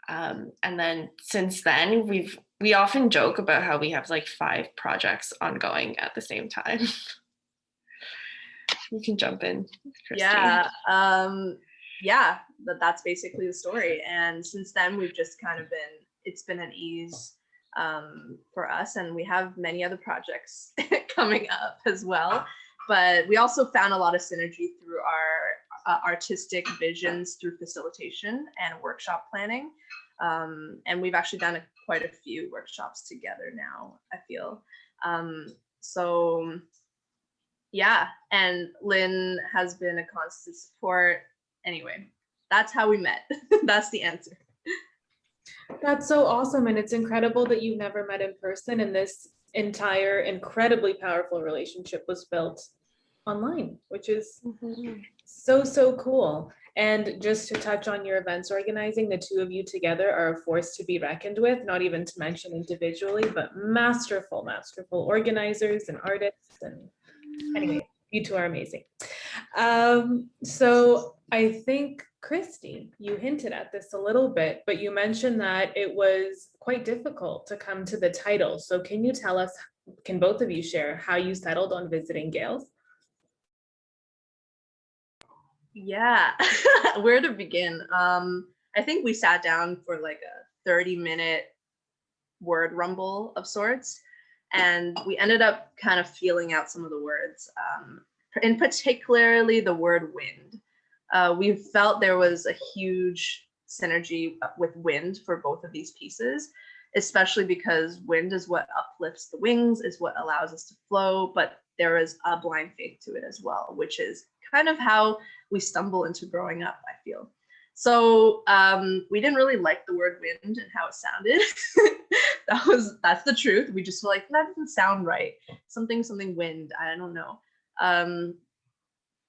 And then since then, we often joke about how we have like 5 projects ongoing at the same time. You can jump in, Christy. Yeah. yeah, that's basically the story. And since then, we've just kind of it's been an ease for us, and we have many other projects coming up as well. But we also found a lot of synergy through our artistic visions through facilitation and workshop planning. And we've actually done quite a few workshops together now, I feel. So yeah, and Lynn has been a constant support. Anyway, that's how we met. That's the answer. That's so awesome. And it's incredible that you've never met in person, and this entire incredibly powerful relationship was built online, which is so cool. And just to touch on your events organizing, the two of you together are a force to be reckoned with, not even to mention individually, but masterful organizers and artists. And anyway, you two are amazing. So I think, Christy, you hinted at this a little bit, but you mentioned that it was quite difficult to come to the title. So can you tell us, can both of you share how you settled on Visiting Gales? Yeah, where to begin? I think we sat down for like a 30-minute word rumble of sorts, and we ended up kind of feeling out some of the words, in particularly the word wind. We felt there was a huge synergy with wind for both of these pieces, especially because wind is what uplifts the wings, is what allows us to flow, but there is a blind faith to it as well, which is kind of how we stumble into growing up, I feel. So we didn't really like the word wind and how it sounded. That's the truth. We just were like, that doesn't sound right. Something wind, I don't know.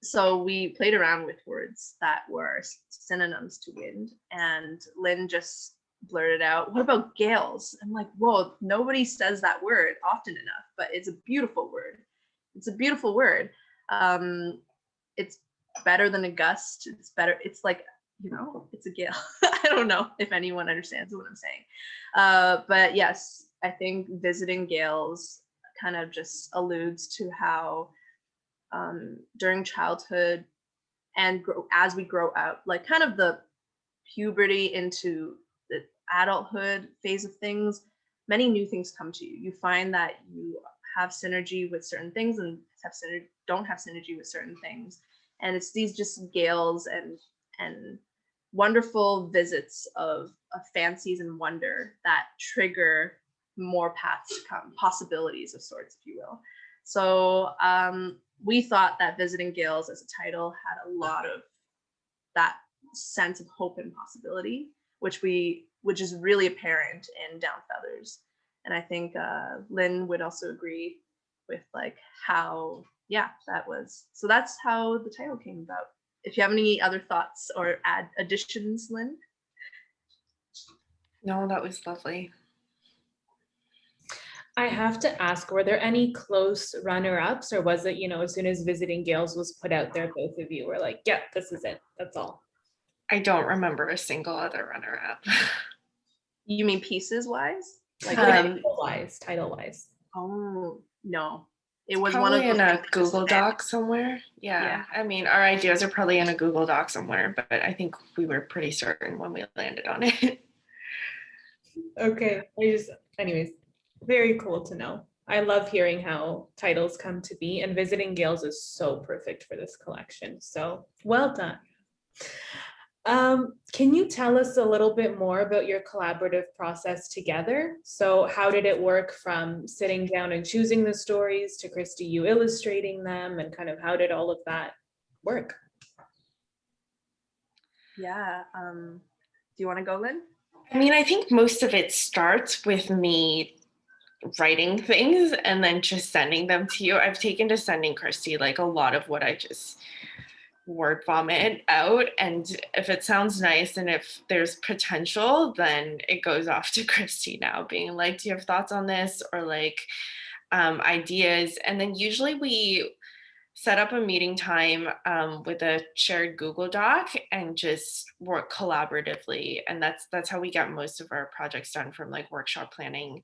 So we played around with words that were synonyms to wind, and Lynn just blurted out, what about gales? I'm like, whoa, nobody says that word often enough, but it's a beautiful word. It's a beautiful word. It's better than a gust. It's better. It's like, it's a gale. I don't know if anyone understands what I'm saying. But yes, I think visiting gales kind of just alludes to how during childhood and as we grow out, like kind of the puberty into the adulthood phase of things, many new things come to you. You find that you have synergy with certain things and don't have synergy with certain things. And it's these just gales and wonderful visits of fancies and wonder that trigger more paths to come, possibilities of sorts, if you will. So we thought that Visiting Gales as a title had a lot of that sense of hope and possibility, which is really apparent in Down Feathers. And I think Lynn would also agree with like how, yeah, that was. So that's how the title came about. If you have any other thoughts or additions, Lynn? No, that was lovely. I have to ask, were there any close runner-ups, or was it, as soon as Visiting Gales was put out there, both of you were like, yeah, this is it, that's all? I don't remember a single other runner-up. You mean pieces wise? Like title-wise. Oh, no. It was probably one of in a Google Doc somewhere. Yeah. I mean, our ideas are probably in a Google Doc somewhere, but I think we were pretty certain when we landed on it. Okay. Anyways, very cool to know. I love hearing how titles come to be, and Visiting Gales is so perfect for this collection. So well done. Can you tell us a little bit more about your collaborative process together? So how did it work from sitting down and choosing the stories to Christy, you illustrating them, and kind of how did all of that work? Yeah. Do you want to go, Lynn? I mean, I think most of it starts with me writing things and then just sending them to you. I've taken to sending Christy like a lot of what I just word vomit out, and if it sounds nice and if there's potential, then it goes off to Christy now, being like, do you have thoughts on this, or like ideas? And then usually we set up a meeting time with a shared Google Doc and just work collaboratively, and that's how we get most of our projects done, from like workshop planning.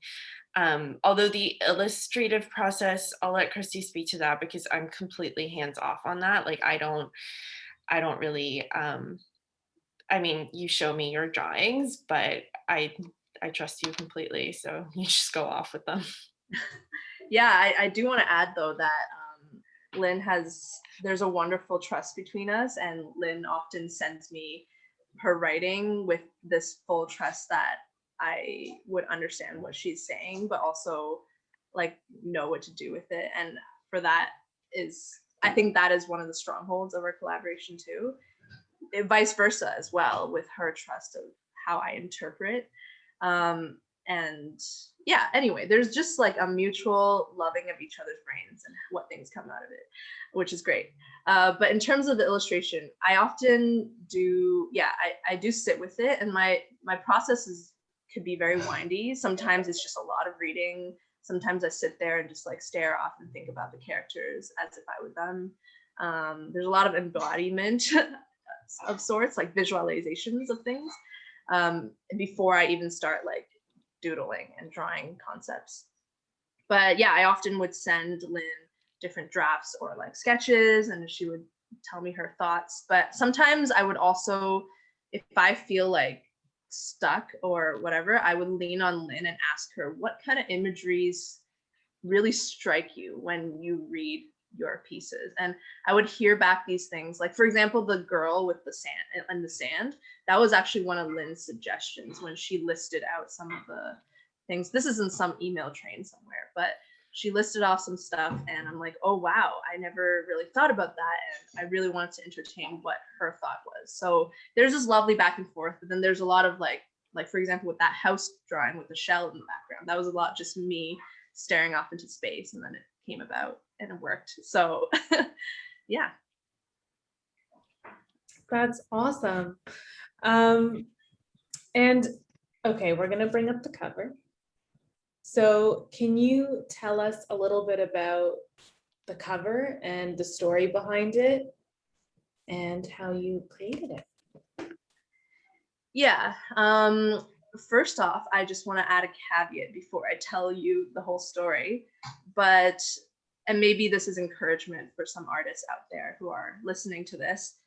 Although the illustrative process, I'll let Christy speak to that because I'm completely hands off on that. Like I don't really I mean, you show me your drawings, but I trust you completely, so you just go off with them. Yeah, I do want to add though that there's a wonderful trust between us, and Lynn often sends me her writing with this full trust that I would understand what she's saying, but also like know what to do with it. And for that I think that is one of the strongholds of our collaboration too. And vice versa as well, with her trust of how I interpret. And yeah, anyway, there's just like a mutual loving of each other's brains and what things come out of it, which is great. But in terms of the illustration, I often do, I do sit with it, and my process could be very windy. Sometimes it's just a lot of reading. Sometimes I sit there and just like stare off and think about the characters as if I were them. There's a lot of embodiment of sorts, like visualizations of things, before I even start like doodling and drawing concepts. But yeah, I often would send Lynn different drafts or like sketches, and she would tell me her thoughts. But sometimes I would also, if I feel like stuck or whatever, I would lean on Lynn and ask her what kind of imageries really strike you when you read your pieces. And I would hear back these things, like for example, the girl with the sand and the sand, that was actually one of Lynn's suggestions when she listed out some of the things. This is in some email train somewhere, but she listed off some stuff, and I'm like, oh wow, I never really thought about that, and I really wanted to entertain what her thought was. So there's this lovely back and forth, but then there's a lot of like for example, with that house drawing with the shell in the background, that was a lot just me staring off into space, and then it came about and it worked. So yeah. That's awesome. And okay, we're gonna bring up the cover. So can you tell us a little bit about the cover and the story behind it and how you created it? Yeah. First off, I just want to add a caveat before I tell you the whole story, and maybe this is encouragement for some artists out there who are listening to this,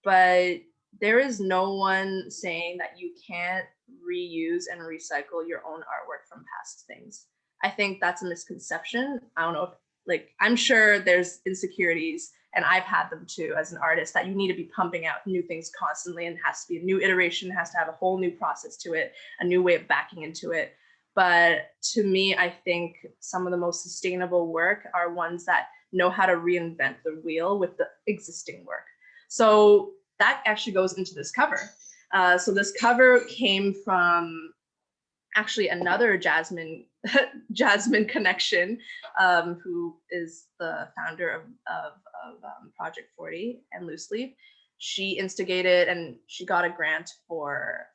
but there is no one saying that you can't reuse and recycle your own artwork from past things. I think that's a misconception. I don't know if, I'm sure there's insecurities, and I've had them too as an artist, that you need to be pumping out new things constantly, and it has to be a new iteration, has to have a whole new process to it, a new way of backing into it. But to me, I think some of the most sustainable work are ones that know how to reinvent the wheel with the existing work. So that actually goes into this cover. So this cover came from actually another Jazmin connection, who is the founder of Project 40 and Loose Leaf. She instigated, and she got a grant for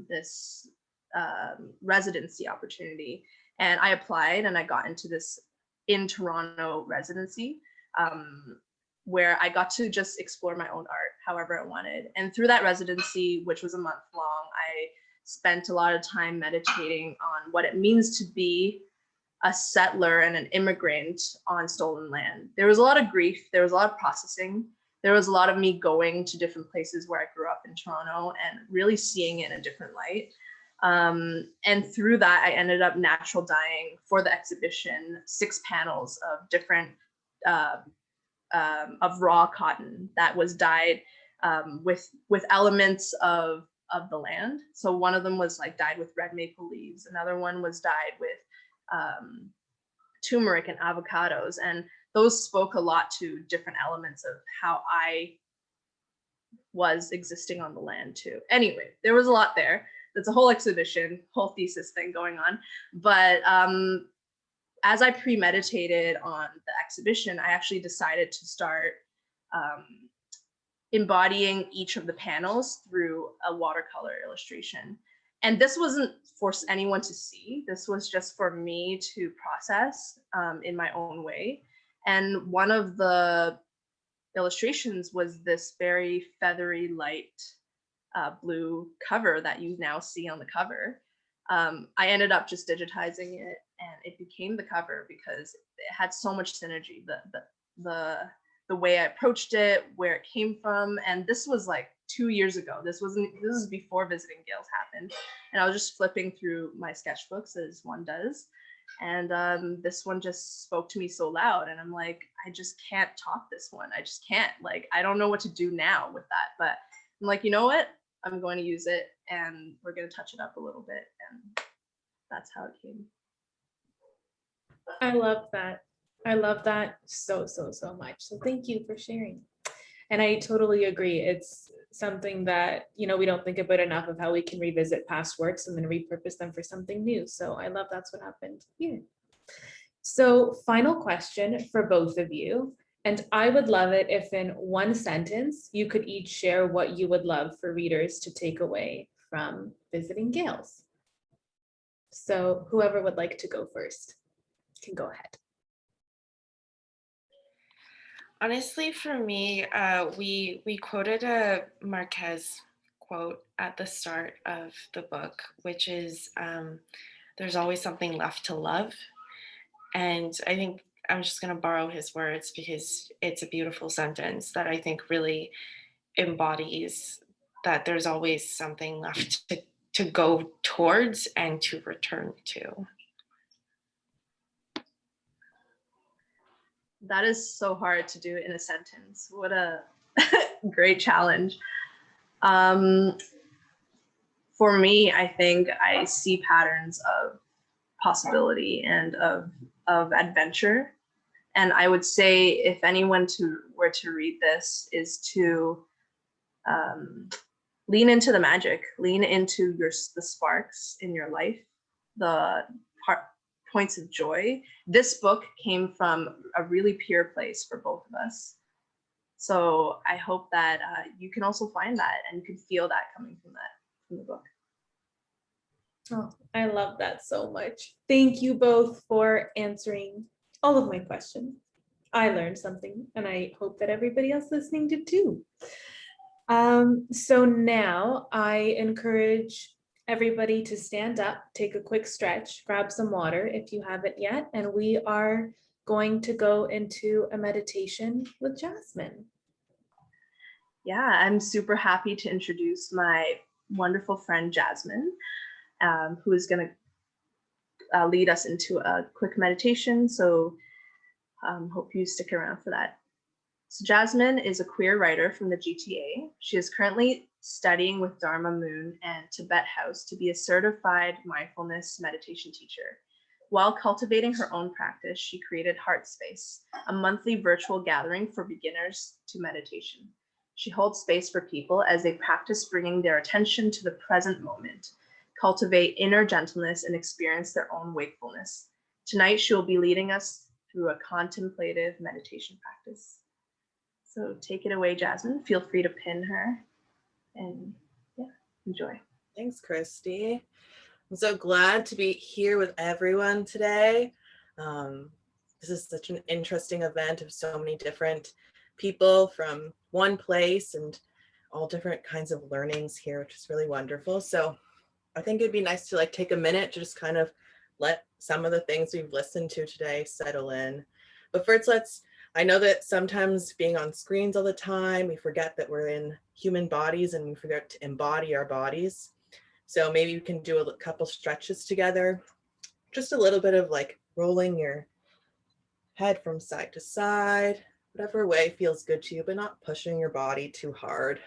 this residency opportunity, and I applied, and I got into this in Toronto residency, where I got to just explore my own art however I wanted. And through that residency, which was a month long, I spent a lot of time meditating on what it means to be a settler and an immigrant on stolen land. There was a lot of grief, there was a lot of processing, there was a lot of me going to different places where I grew up in Toronto and really seeing it in a different light. And through that, I ended up natural dyeing for the exhibition 6 panels of different of raw cotton that was dyed with elements of the land. So one of them was like dyed with red maple leaves. Another one was dyed with turmeric and avocados. And those spoke a lot to different elements of how I was existing on the land too. Anyway, there was a lot there. That's a whole exhibition, whole thesis thing going on. But as I premeditated on the exhibition, I actually decided to start embodying each of the panels through a watercolor illustration. And this wasn't for anyone to see. This was just for me to process in my own way. And one of the illustrations was this very feathery, light blue cover that you now see on the cover. I ended up just digitizing it, and it became the cover because it had so much synergy. The the way I approached it, where it came from. And this was like 2 years ago. This is before Visiting Gales happened. And I was just flipping through my sketchbooks as one does. And this one just spoke to me so loud. And I'm like, I just can't top this one. I just can't. Like, I don't know what to do now with that. But I'm like, you know what? I'm going to use it and we're going to touch it up a little bit. And that's how it came. I love that. I love that so much. So thank you for sharing. And I totally agree. It's something that, you know, we don't think about enough of how we can revisit past works and then repurpose them for something new. So I love that's what happened here. So final question for both of you. And I would love it if in one sentence, you could each share what you would love for readers to take away from Visiting Gales. So whoever would like to go first can go ahead. Honestly, for me, we quoted a Marquez quote at the start of the book, which is, there's always something left to love. And I think I'm just going to borrow his words because it's a beautiful sentence that I think really embodies that there's always something left to go towards and to return to. That is so hard to do in a sentence. What a great challenge. For me, I think I see patterns of possibility and of adventure. And I would say if anyone were to read this is to lean into the magic, lean into the sparks in your life, the points of joy. This book came from a really pure place for both of us. So I hope that you can also find that and you can feel that coming from the book. Oh, I love that so much. Thank you both for answering all of my questions. I learned something and I hope that everybody else listening did too. So now I encourage everybody to stand up, take a quick stretch, grab some water if you haven't yet, and we are going to go into a meditation with Jazmin. Yeah, I'm super happy to introduce my wonderful friend Jazmin, who is going to lead us into a quick meditation. So hope you stick around for that. So Jazmin is a queer writer from the GTA. She is currently studying with Dharma Moon and Tibet House to be a certified mindfulness meditation teacher. While cultivating her own practice, she created Heart Space, a monthly virtual gathering for beginners to meditation. She holds space for people as they practice bringing their attention to the present moment, cultivate inner gentleness, and experience their own wakefulness. Tonight, she will be leading us through a contemplative meditation practice. So take it away, Jazmin. Feel free to pin her and yeah, enjoy. Thanks, Christy. I'm so glad to be here with everyone today. This is such an interesting event of so many different people from one place and all different kinds of learnings here, which is really wonderful. So I think it'd be nice to take a minute to just kind of let some of the things we've listened to today settle in. But first, I know that sometimes being on screens all the time, we forget that we're in human bodies and we forget to embody our bodies. So maybe we can do a couple stretches together. Just a little bit of rolling your head from side to side, whatever way feels good to you, but not pushing your body too hard.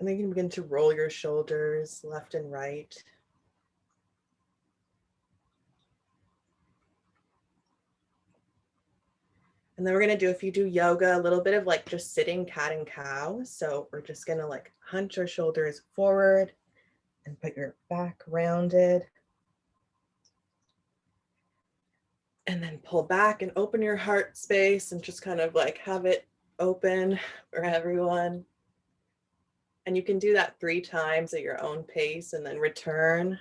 And then you can begin to roll your shoulders left and right. And then we're gonna do, if you do yoga, a little bit of just sitting cat and cow. So we're just gonna hunch our shoulders forward and put your back rounded. And then pull back and open your heart space and just kind of have it open for everyone. And you can do that 3 times at your own pace and then return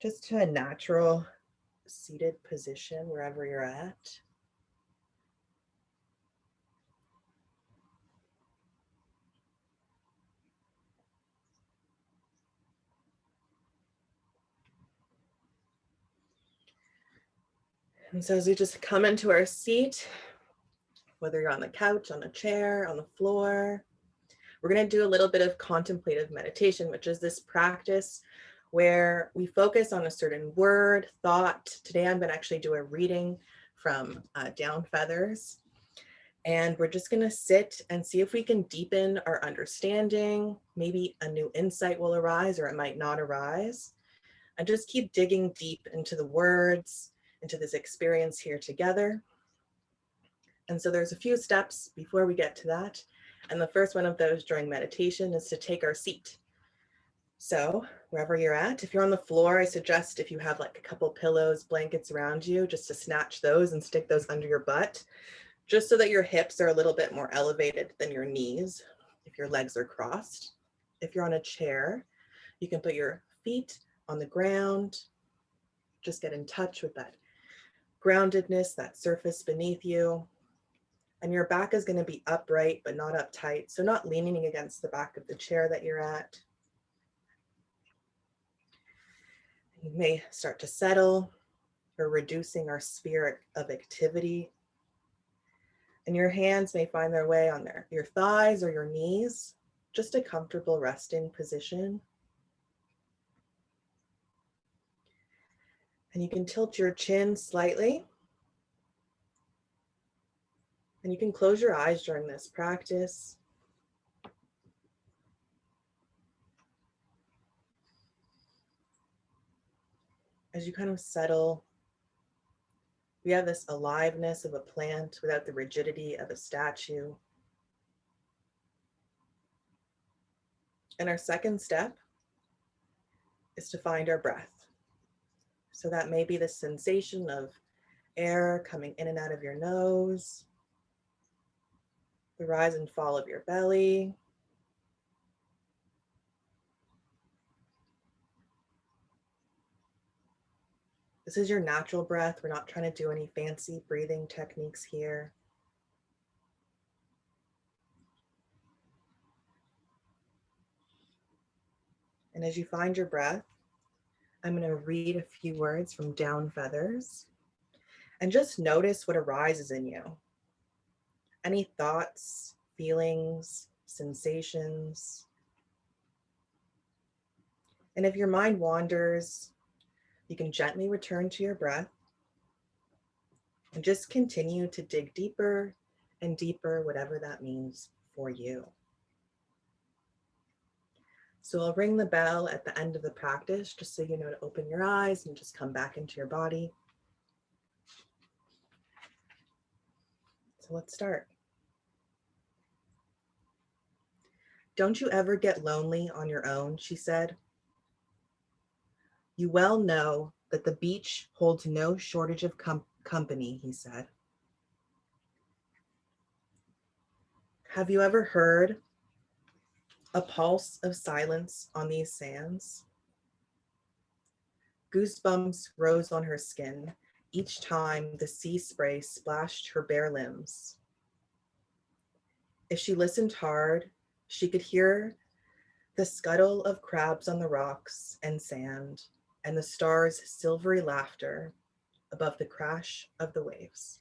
just to a natural seated position wherever you're at. And so as we just come into our seat, whether you're on the couch, on a chair, on the floor, we're going to do a little bit of contemplative meditation, which is this practice where we focus on a certain word, thought. Today I'm going to actually do a reading from Down Feathers. And we're just going to sit and see if we can deepen our understanding. Maybe a new insight will arise, or it might not arise. And just keep digging deep into the words, into this experience here together. And so there's a few steps before we get to that. And the first one of those during meditation is to take our seat. So wherever you're at, if you're on the floor, I suggest if you have like a couple pillows, blankets around you, just to snatch those and stick those under your butt, just so that your hips are a little bit more elevated than your knees if your legs are crossed. If you're on a chair, you can put your feet on the ground, just get in touch with that groundedness, that surface beneath you. And your back is going to be upright, but not uptight. So not leaning against the back of the chair that you're at. You may start to settle. We're reducing our sphere of activity. And your hands may find their way on your thighs or your knees, just a comfortable resting position. And you can tilt your chin slightly. And you can close your eyes during this practice. As you kind of settle, we have this aliveness of a plant without the rigidity of a statue. And our second step is to find our breath. So that may be the sensation of air coming in and out of your nose, the rise and fall of your belly. This is your natural breath. We're not trying to do any fancy breathing techniques here. And as you find your breath, I'm going to read a few words from Down Feathers and just notice what arises in you. Any thoughts, feelings, sensations. And if your mind wanders, you can gently return to your breath and just continue to dig deeper and deeper, whatever that means for you. So I'll ring the bell at the end of the practice, just so you know to open your eyes and just come back into your body. So let's start. Don't you ever get lonely on your own, she said. You well know that the beach holds no shortage of company, he said. Have you ever heard a pulse of silence on these sands? Goosebumps rose on her skin each time the sea spray splashed her bare limbs. If she listened hard, she could hear the scuttle of crabs on the rocks and sand and the stars' silvery laughter above the crash of the waves.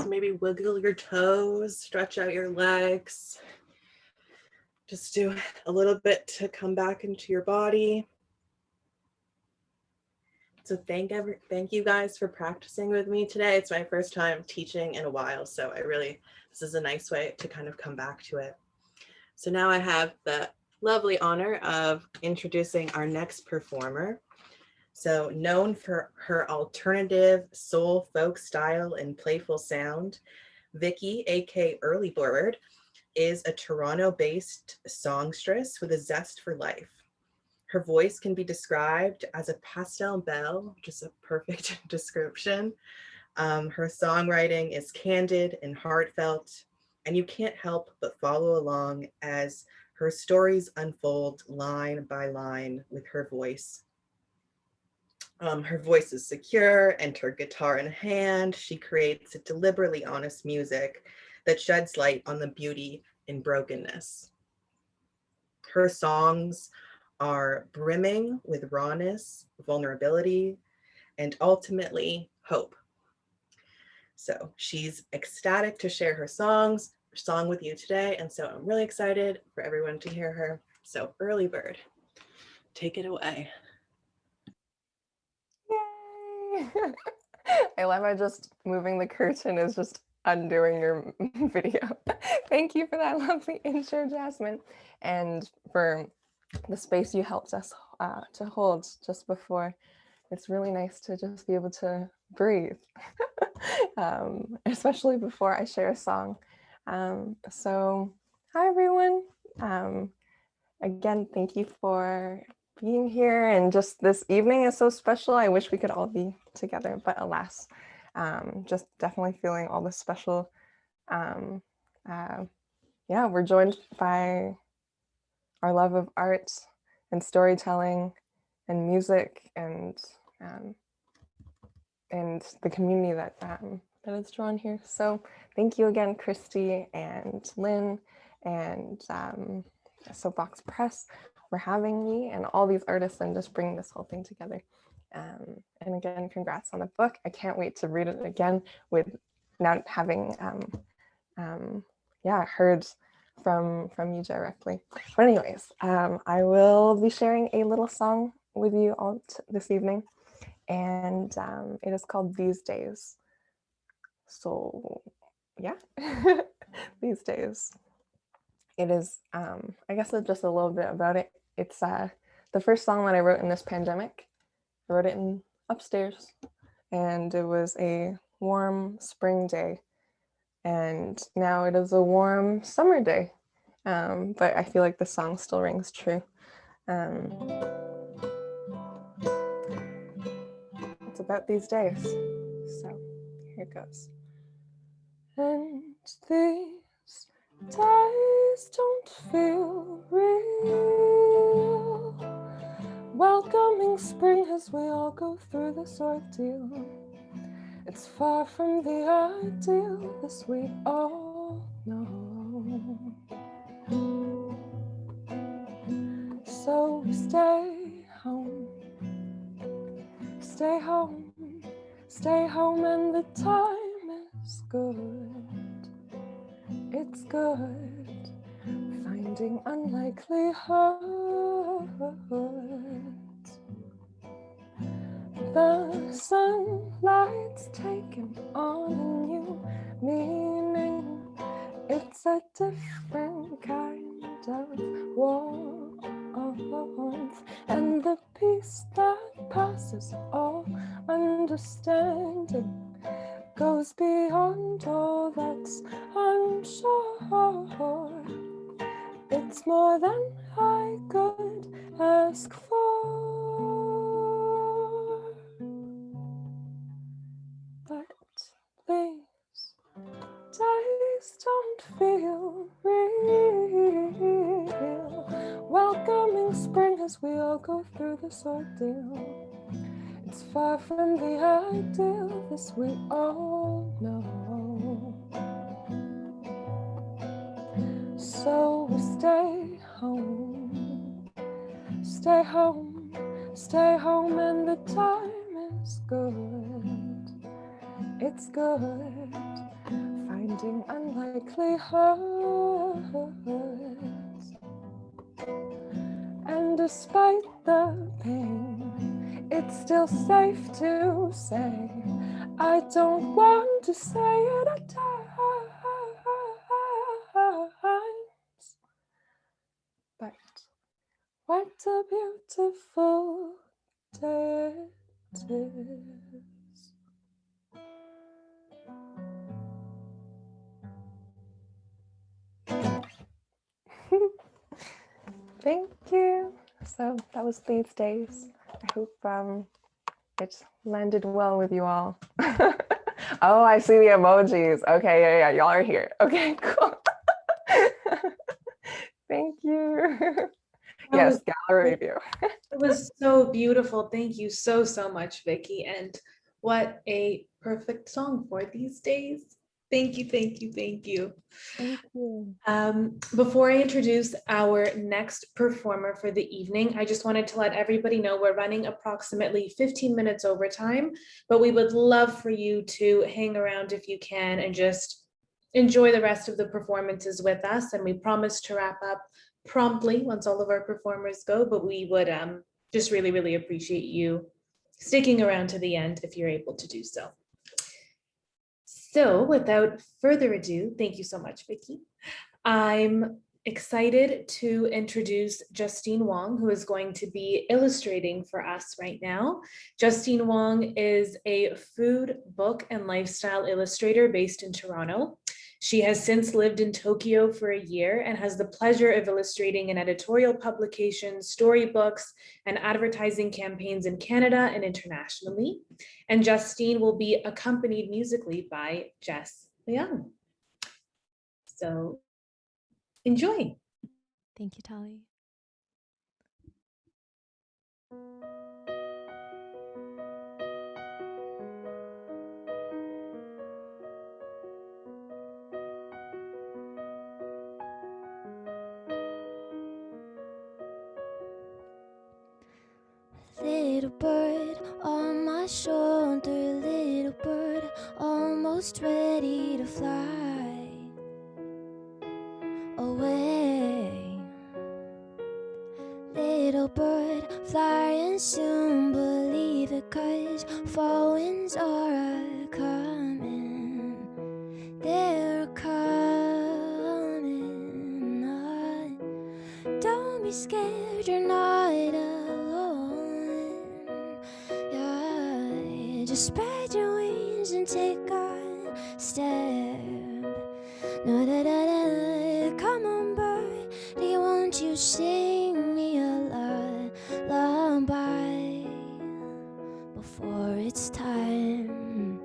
maybe wiggle your toes, stretch out your legs. Just do a little bit to come back into your body. So thank you guys for practicing with me today. It's my first time teaching in a while, so this is a nice way to kind of come back to it. So now I have the lovely honor of introducing our next performer. So known for her alternative soul folk style and playful sound, Vicky, aka Early Bird, is a Toronto-based songstress with a zest for life. Her voice can be described as a pastel belle, which is a perfect description. Her songwriting is candid and heartfelt, and you can't help but follow along as her stories unfold line by line with her voice. Her voice is secure, and her guitar in hand, she creates a deliberately honest music that sheds light on the beauty in brokenness. Her songs are brimming with rawness, vulnerability, and ultimately hope. So she's ecstatic to share her song with you today, and so I'm really excited for everyone to hear her. So Early Bird, take it away. Yay! I love how just moving the curtain is just undoing your video. Thank you for that lovely intro, Jasmine, and for the space you helped us to hold just before. It's really nice to just be able to breathe, especially before I share a song. So hi, everyone. Again, thank you for being here, and just this evening is so special. I wish we could all be together, but alas, just definitely feeling all the special. Yeah, we're joined by our love of art and storytelling and music and the community that is drawn here. So thank you again, Christy and Lynn and Soapbox Press for having me, and all these artists, and just bringing this whole thing together. And again, congrats on the book. I can't wait to read it again with now having heard from you directly. But anyways, I will be sharing a little song with you all this evening, and it is called These Days. So yeah, These Days. It is, I guess just a little bit about it. It's the first song that I wrote in this pandemic. I wrote it upstairs, and it was a warm spring day, and now it is a warm summer day. But I feel like the song still rings true. It's about these days. So here it goes. And these days don't feel real. Welcoming spring as we all go through this ordeal. It's far from the ideal, this we all know. So stay home, stay home, stay home, and the time is good. It's good, finding unlikely hurts. The sunlight's taken on a new meaning. It's a different kind of warmth, and the peace that passes all understanding goes beyond all that's unsure. It's more than I could ask for. But these days don't feel real. Welcoming spring as we all go through this ordeal. It's far from the ideal, this we all know. So we stay home, stay home, stay home, and the time is good. It's good, finding unlikely hurts. And despite the pain, it's still safe to say, I don't want to say it at times. But what a beautiful day it is. Thank you. So that was These Days. I hope it landed well with you all. Oh, I see the emojis. Okay, yeah, y'all are here. Okay, cool. Thank you. Yes, gallery view. It was so beautiful. Thank you so much, Vicky. And what a perfect song for these days. Thank you. Thank you. Before I introduce our next performer for the evening, I just wanted to let everybody know we're running approximately 15 minutes over time, but we would love for you to hang around if you can and just enjoy the rest of the performances with us. And we promise to wrap up promptly once all of our performers go, but we would just really appreciate you sticking around to the end if you're able to do so. So without further ado, thank you so much, Vicky. I'm excited to introduce Justine Wong, who is going to be illustrating for us right now. Justine Wong is a food, book, and lifestyle illustrator based in Toronto. She has since lived in Tokyo for a year and has the pleasure of illustrating in editorial publications, storybooks, and advertising campaigns in Canada and internationally. And Justine will be accompanied musically by Jess Leung. So enjoy. Thank you, Tali. Little bird on my shoulder, little bird almost ready to fly away. Little bird flying soon, believe it, 'cause fall winds are a-coming. They're coming on. Don't be scared, you're not alone. Yeah, just spread your wings and take a step. No, da, da, da. Come on, birdie, won't you sing me a lullaby before it's time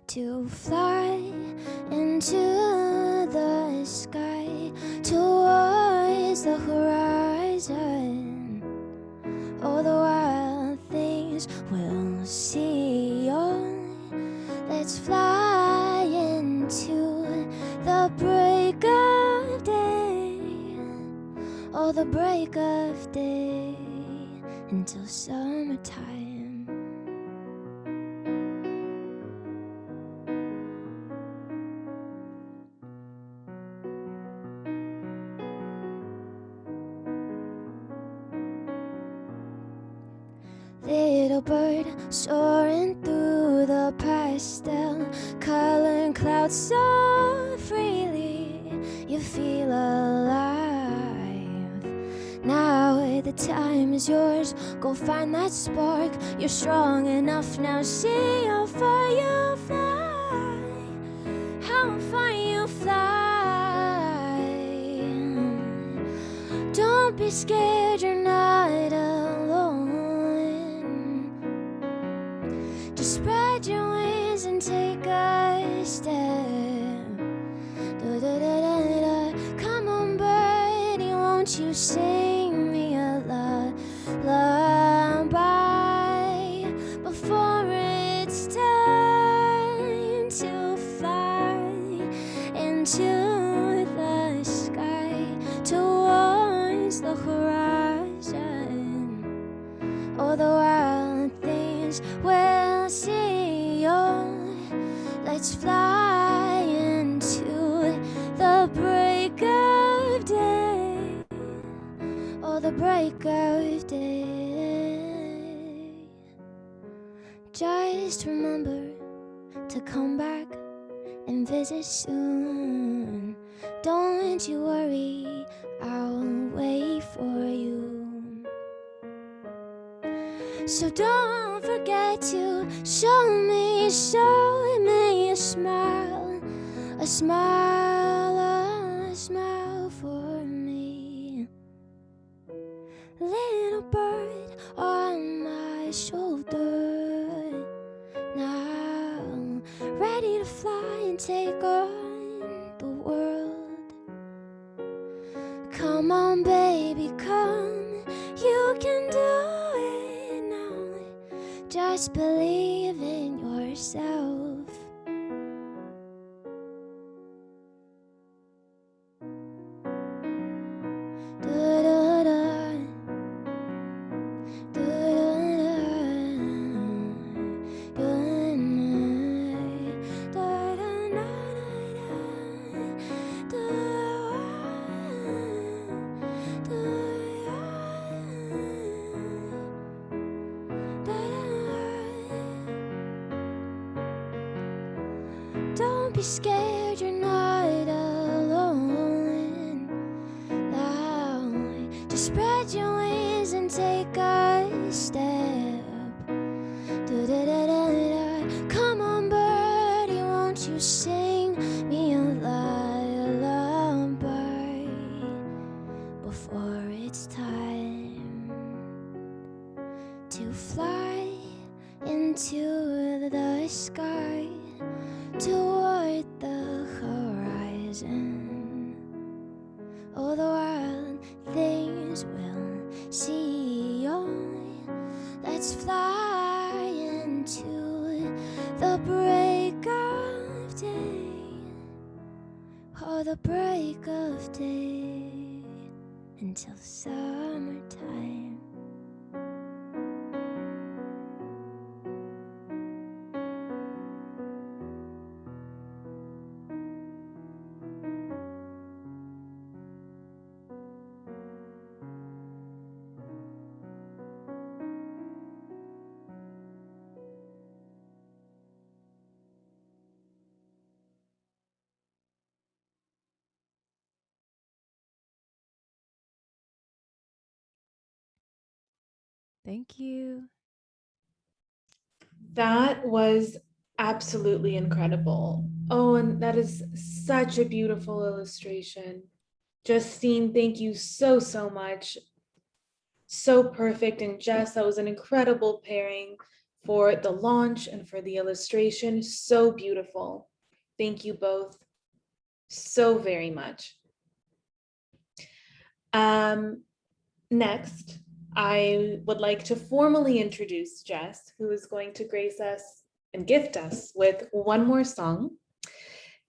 to fly into the sky towards the horizon. Oh, the wild things we'll see. Oh, let's fly into the break of day. Oh, the break of day until summertime. Little bird soaring through the pastel colored clouds so freely, you feel alive. Now the time is yours, go find that spark. You're strong enough now, see how far you fly. How far you fly. Don't be scared, you're not alone. Just spread your wings and take a step. Da, da, da, da, da. Come on, birdie, won't you sing me a lullaby before it's time to fly into the sky towards the horizon. Oh, the wild things we'll see. Oh, let's fly the break of day. Just remember to come back and visit soon. Don't you worry, I'll wait for you. So don't forget to show me a smile, a smile, a smile for me. Little bird on my shoulder, now ready to fly and take on the world. Come on, baby, come, you can do it now. Just believe in yourself. Da-da-da, da-da-da, don't be scared, you're not alone. Now, just spread your wings and take a step. Da-da-da-da-da. Come on, birdie, won't you sing me a lullaby before it's time to fly into the sky toward the horizon. Oh, the wild things will see you. Let's fly into the break of day. Oh, the break of day until summertime. Thank you. That was absolutely incredible. Oh, and that is such a beautiful illustration. Justine, thank you so, so much. So perfect. And Jess, that was an incredible pairing for the launch and for the illustration. So beautiful. Thank you both so very much. Next, I would like to formally introduce Jess, who is going to grace us and gift us with one more song.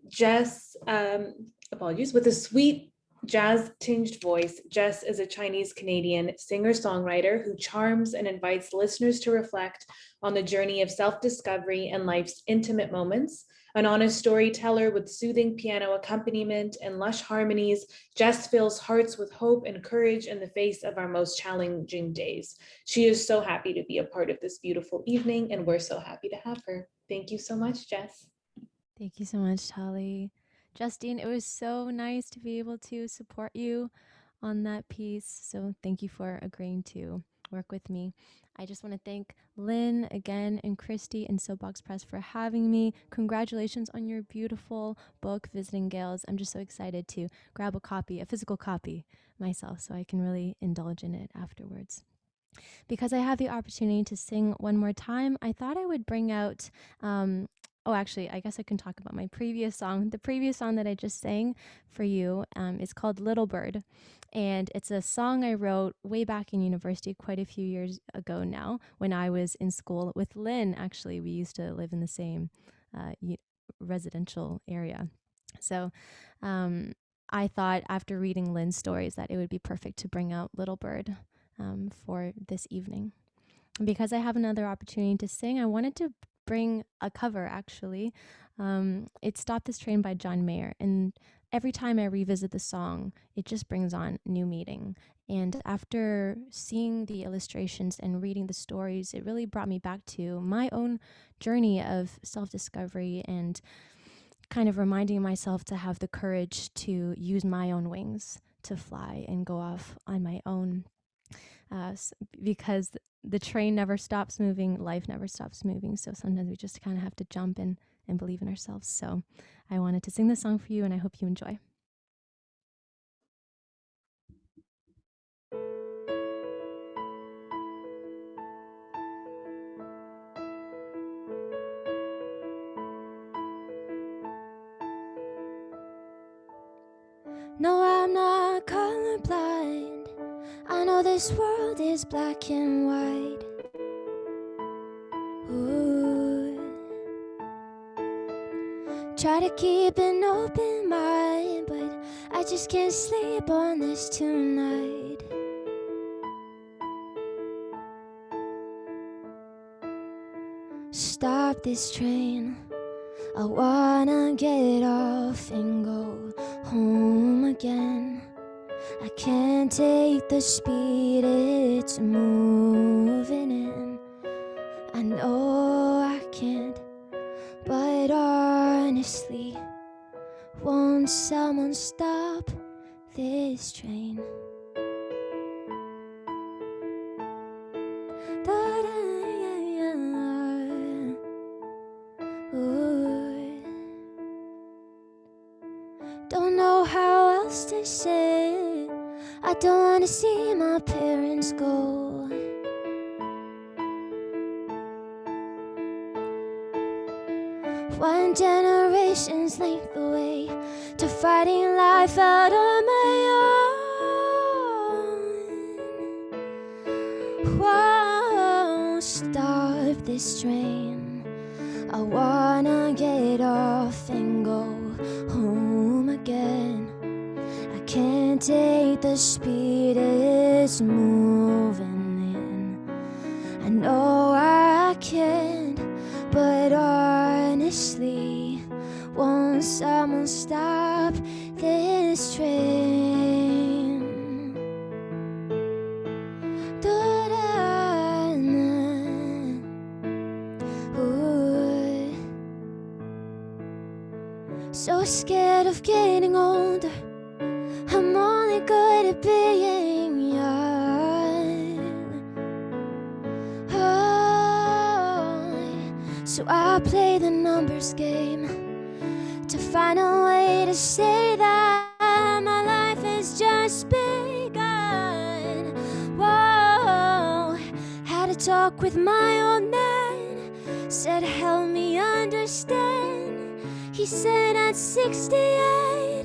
Jess, apologies, with a sweet jazz-tinged voice, Jess is a Chinese-Canadian singer-songwriter who charms and invites listeners to reflect on the journey of self-discovery and life's intimate moments. An honest storyteller with soothing piano accompaniment and lush harmonies, Jess fills hearts with hope and courage in the face of our most challenging days. She is so happy to be a part of this beautiful evening, and we're so happy to have her. Thank you so much, Jess. Thank you so much, Tali. Justine, it was so nice to be able to support you on that piece. So thank you for agreeing to work with me. I just want to thank Lynn again and Christy and Soapbox Press for having me. Congratulations on your beautiful book, Visiting Gales. I'm just so excited to grab a copy, a physical copy myself, so I can really indulge in it afterwards. Because I have the opportunity to sing one more time, I thought I would bring out oh, actually, I guess I can talk about my previous song. The previous song that I just sang for you is called Little Bird. And it's a song I wrote way back in university, quite a few years ago now, when I was in school with Lynn. Actually, we used to live in the same residential area. So I thought after reading Lynn's stories that it would be perfect to bring out Little Bird for this evening. Because I have another opportunity to sing, I wanted to bring a cover, actually. It's Stop This Train by John Mayer. And every time I revisit the song, it just brings on new meaning. And after seeing the illustrations and reading the stories, it really brought me back to my own journey of self-discovery and kind of reminding myself to have the courage to use my own wings to fly and go off on my own. Because the train never stops moving, life never stops moving. So sometimes we just kind of have to jump and believe in ourselves. So I wanted to sing this song for you, and I hope you enjoy. No, I'm not colorblind. I know this world is black and white. Ooh. Try to keep an open mind, but I just can't sleep on this tonight. Stop this train. I wanna get off and go home again. I can't take the speed it's moving in. I know I can't, but honestly, won't someone stop this train? Ooh. Don't know how else to say it. I don't wanna see my parents go. One generation's length away to fighting life out on my own. Won't stop this train. I wanna get off and go home again. I can't take the speed it's moving in. I know I can't, but honestly, won't someone stop this train? Ooh. So scared of getting older. I'm only good at being young. Oh, so I play the numbers game to find a way to say that my life has just begun. Whoa, had a talk with my old man, said help me understand. He said at 68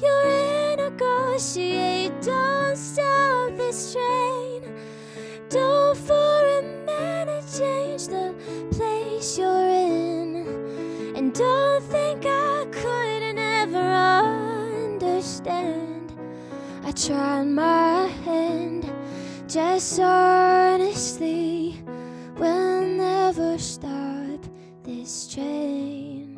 you're renegotiate. Don't stop this train. Don't for a minute change the place you're in. And don't think I couldn't ever understand. I tried my hand, just honestly, we'll never stop this train.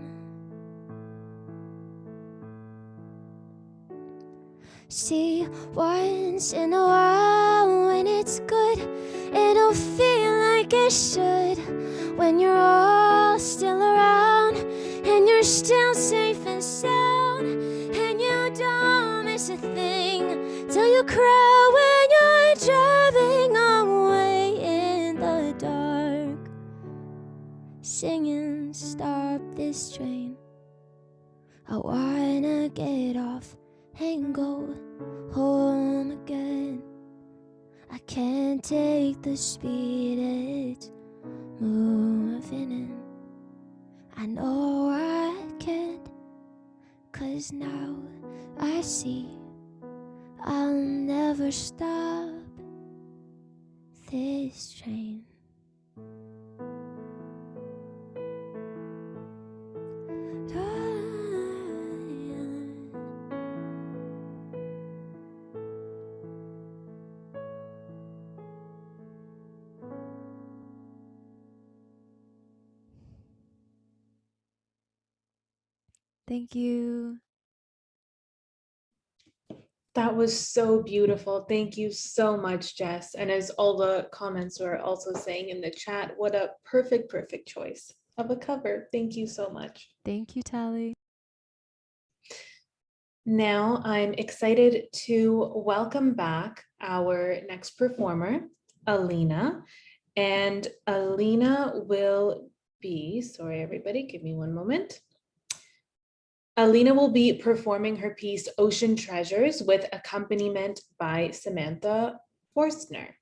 See, once in a while when it's good, it'll feel like it should. When you're all still around and you're still safe and sound, and you don't miss a thing till you cry when you're driving away in the dark, singing stop this train. I wanna get off and go home again. I can't take the speed it's moving in. I know I can't, 'cause now I see I'll never stop this train. Thank you. That was so beautiful. Thank you so much, Jess. And as all the comments were also saying in the chat, what a perfect choice of a cover. Thank you so much. Thank you, Tally. Now I'm excited to welcome back our next performer, Alena. And Alena will be, sorry everybody, give me one moment. Alena will be performing her piece Ocean Treasures with accompaniment by Samantha Forstner.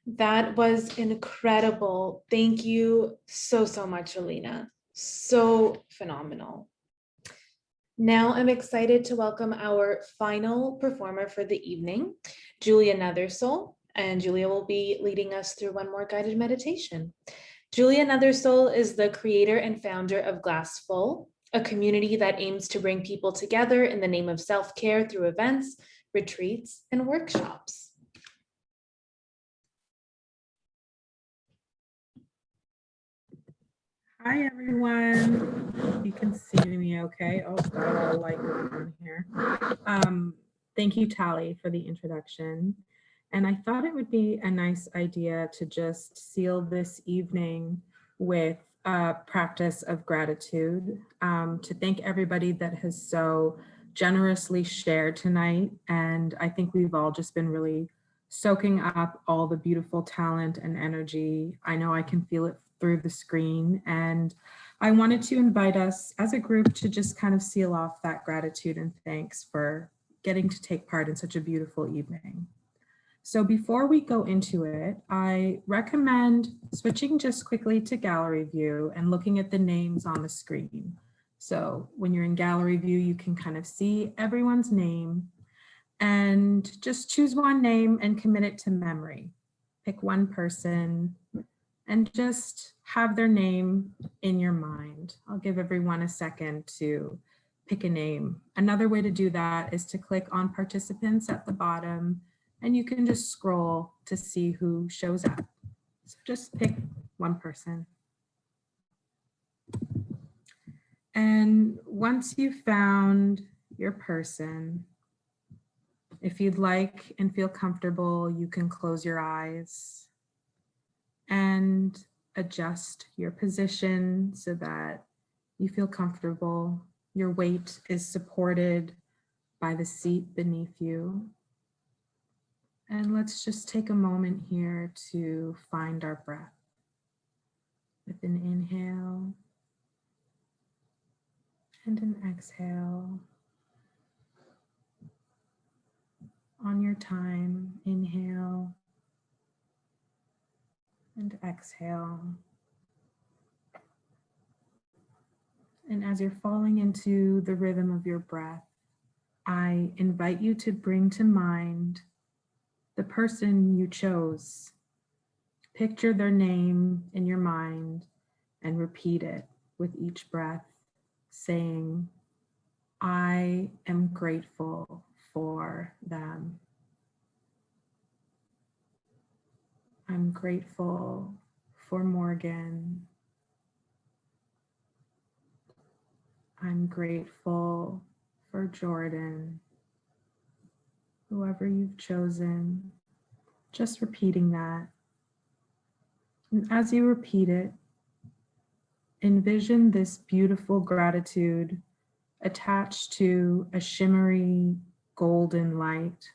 That was incredible. Thank you so, so much, Alena. So phenomenal. Now I'm excited to welcome our final performer for the evening, Julia Nethersole, and Julia will be leading us through one more guided meditation. Julia Nethersole is the creator and founder of Glass Full, a community that aims to bring people together in the name of self-care through events, retreats, and workshops. Hi everyone. You can see me okay. Oh, got a little light going on here. Thank you, Tally, for the introduction. And I thought it would be a nice idea to just seal this evening with a practice of gratitude, to thank everybody that has so generously shared tonight. And I think we've all just been really soaking up all the beautiful talent and energy. I know I can feel it through the screen, and I wanted to invite us as a group to just kind of seal off that gratitude and thanks for getting to take part in such a beautiful evening. So before we go into it, I recommend switching just quickly to gallery view and looking at the names on the screen. So when you're in gallery view, you can kind of see everyone's name and just choose one name and commit it to memory. Pick one person and just have their name in your mind. I'll give everyone a second to pick a name. Another way to do that is to click on participants at the bottom, and you can just scroll to see who shows up. So just pick one person. And once you've found your person, if you'd like and feel comfortable, you can close your eyes and adjust your position so that you feel comfortable. Your weight is supported by the seat beneath you. And let's just take a moment here to find our breath. With an inhale and an exhale. On your time, inhale and exhale. And as you're falling into the rhythm of your breath, I invite you to bring to mind the person you chose. Picture their name in your mind and repeat it with each breath, saying, I am grateful for them. I'm grateful for Morgan. I'm grateful for Jordan. Whoever you've chosen, just repeating that. And as you repeat it, envision this beautiful gratitude attached to a shimmery golden light.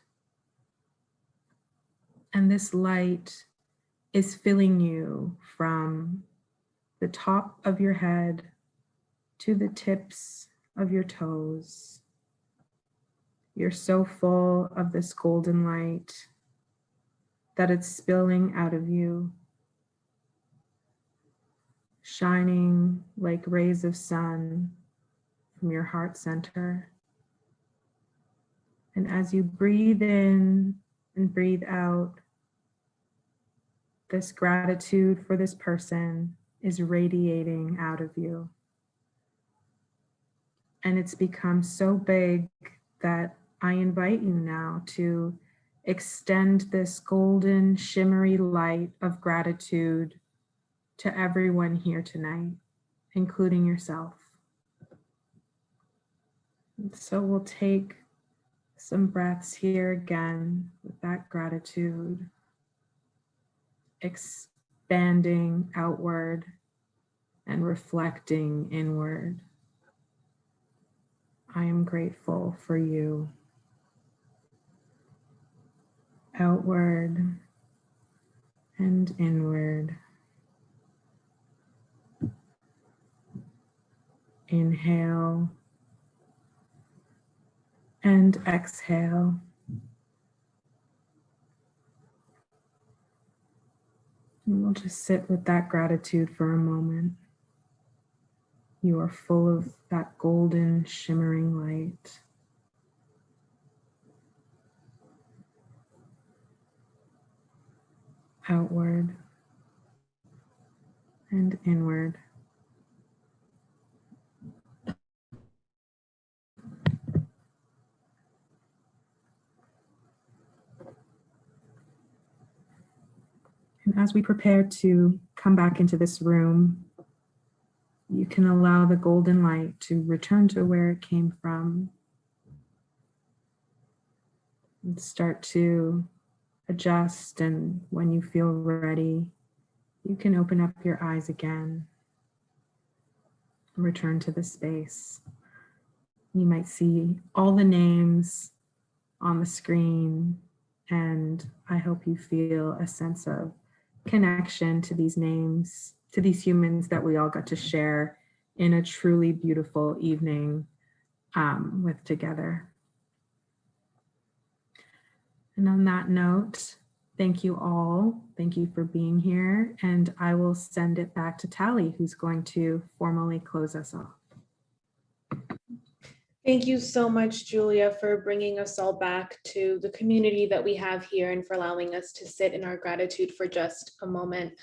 And this light is filling you from the top of your head to the tips of your toes. You're so full of this golden light that it's spilling out of you, shining like rays of sun from your heart center. And as you breathe in and breathe out, this gratitude for this person is radiating out of you. And it's become so big that I invite you now to extend this golden, shimmery light of gratitude to everyone here tonight, including yourself. And so we'll take some breaths here again with that gratitude, expanding outward and reflecting inward. I am grateful for you. Outward and inward. Inhale and exhale. And we'll just sit with that gratitude for a moment. You are full of that golden shimmering light. Outward and inward. And as we prepare to come back into this room, you can allow the golden light to return to where it came from and start to adjust. And when you feel ready, you can open up your eyes again, return to the space. You might see all the names on the screen, and I hope you feel a sense of connection to these names, to these humans that we all got to share in a truly beautiful evening with together. And on that note, thank you all. Thank you for being here. And I will send it back to Tally, who's going to formally close us off. Thank you so much, Julia, for bringing us all back to the community that we have here and for allowing us to sit in our gratitude for just a moment.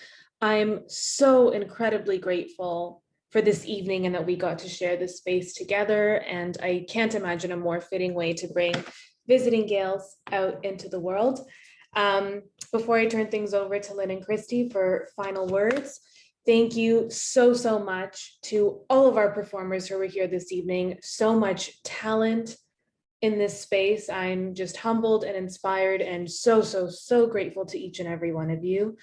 I'm so incredibly grateful for this evening and that we got to share this space together. And I can't imagine a more fitting way to bring visiting Gales out into the world. Before I turn things over to Lynn and Christy for final words, thank you so much to all of our performers who were here this evening. So much talent in this space. I'm just humbled and inspired and so grateful to each and every one of you.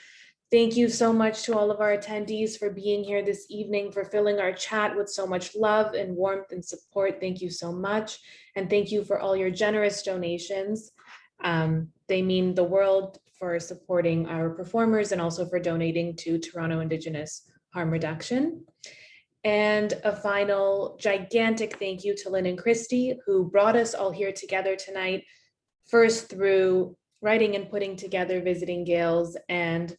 Thank you so much to all of our attendees for being here this evening, for filling our chat with so much love and warmth and support. Thank you so much. And thank you for all your generous donations. They mean the world for supporting our performers and also for donating to Toronto Indigenous Harm Reduction. And a final gigantic thank you to Lynn and Christy, who brought us all here together tonight, first through writing and putting together Visiting Gales, and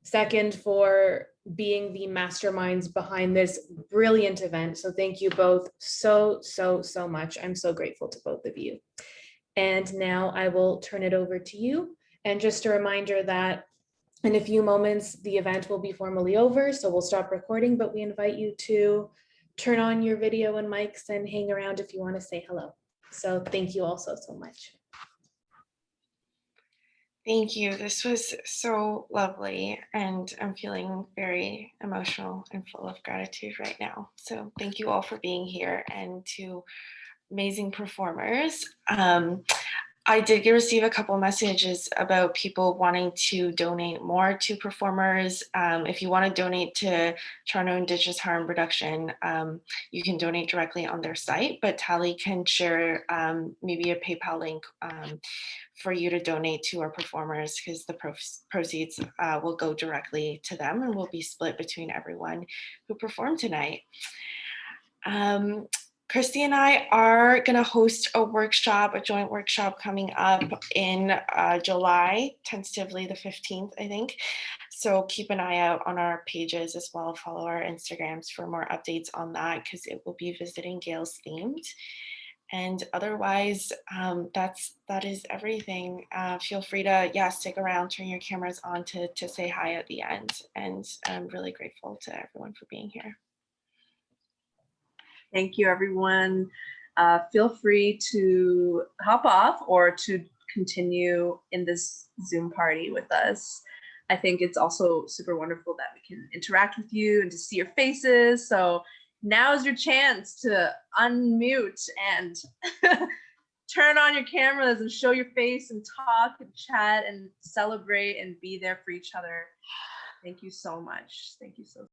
second for being the masterminds behind this brilliant event. So thank you both so much. I'm so grateful to both of you. And now I will turn it over to you. And just a reminder that in a few moments, the event will be formally over. So we'll stop recording, but we invite you to turn on your video and mics and hang around if you want to say hello. So thank you all so much. Thank you. This was so lovely, and I'm feeling very emotional and full of gratitude right now. So thank you all for being here, and to amazing performers. I did receive a couple messages about people wanting to donate more to performers. If you want to donate to Toronto Indigenous Harm Reduction, you can donate directly on their site, but Tally can share maybe a PayPal link for you to donate to our performers, because the proceeds will go directly to them and will be split between everyone who performed tonight. Christy and I are going to host a joint workshop coming up in July, tentatively the 15th, I think. So keep an eye out on our pages as well. Follow our Instagrams for more updates on that, because it will be Visiting Gales themed. And otherwise, that is everything. Feel free to, stick around, turn your cameras on to say hi at the end. And I'm really grateful to everyone for being here. Thank you, everyone. Feel free to hop off or to continue in this Zoom party with us. I think it's also super wonderful that we can interact with you and to see your faces. So now is your chance to unmute and turn on your cameras and show your face and talk and chat and celebrate and be there for each other. Thank you so much. Thank you so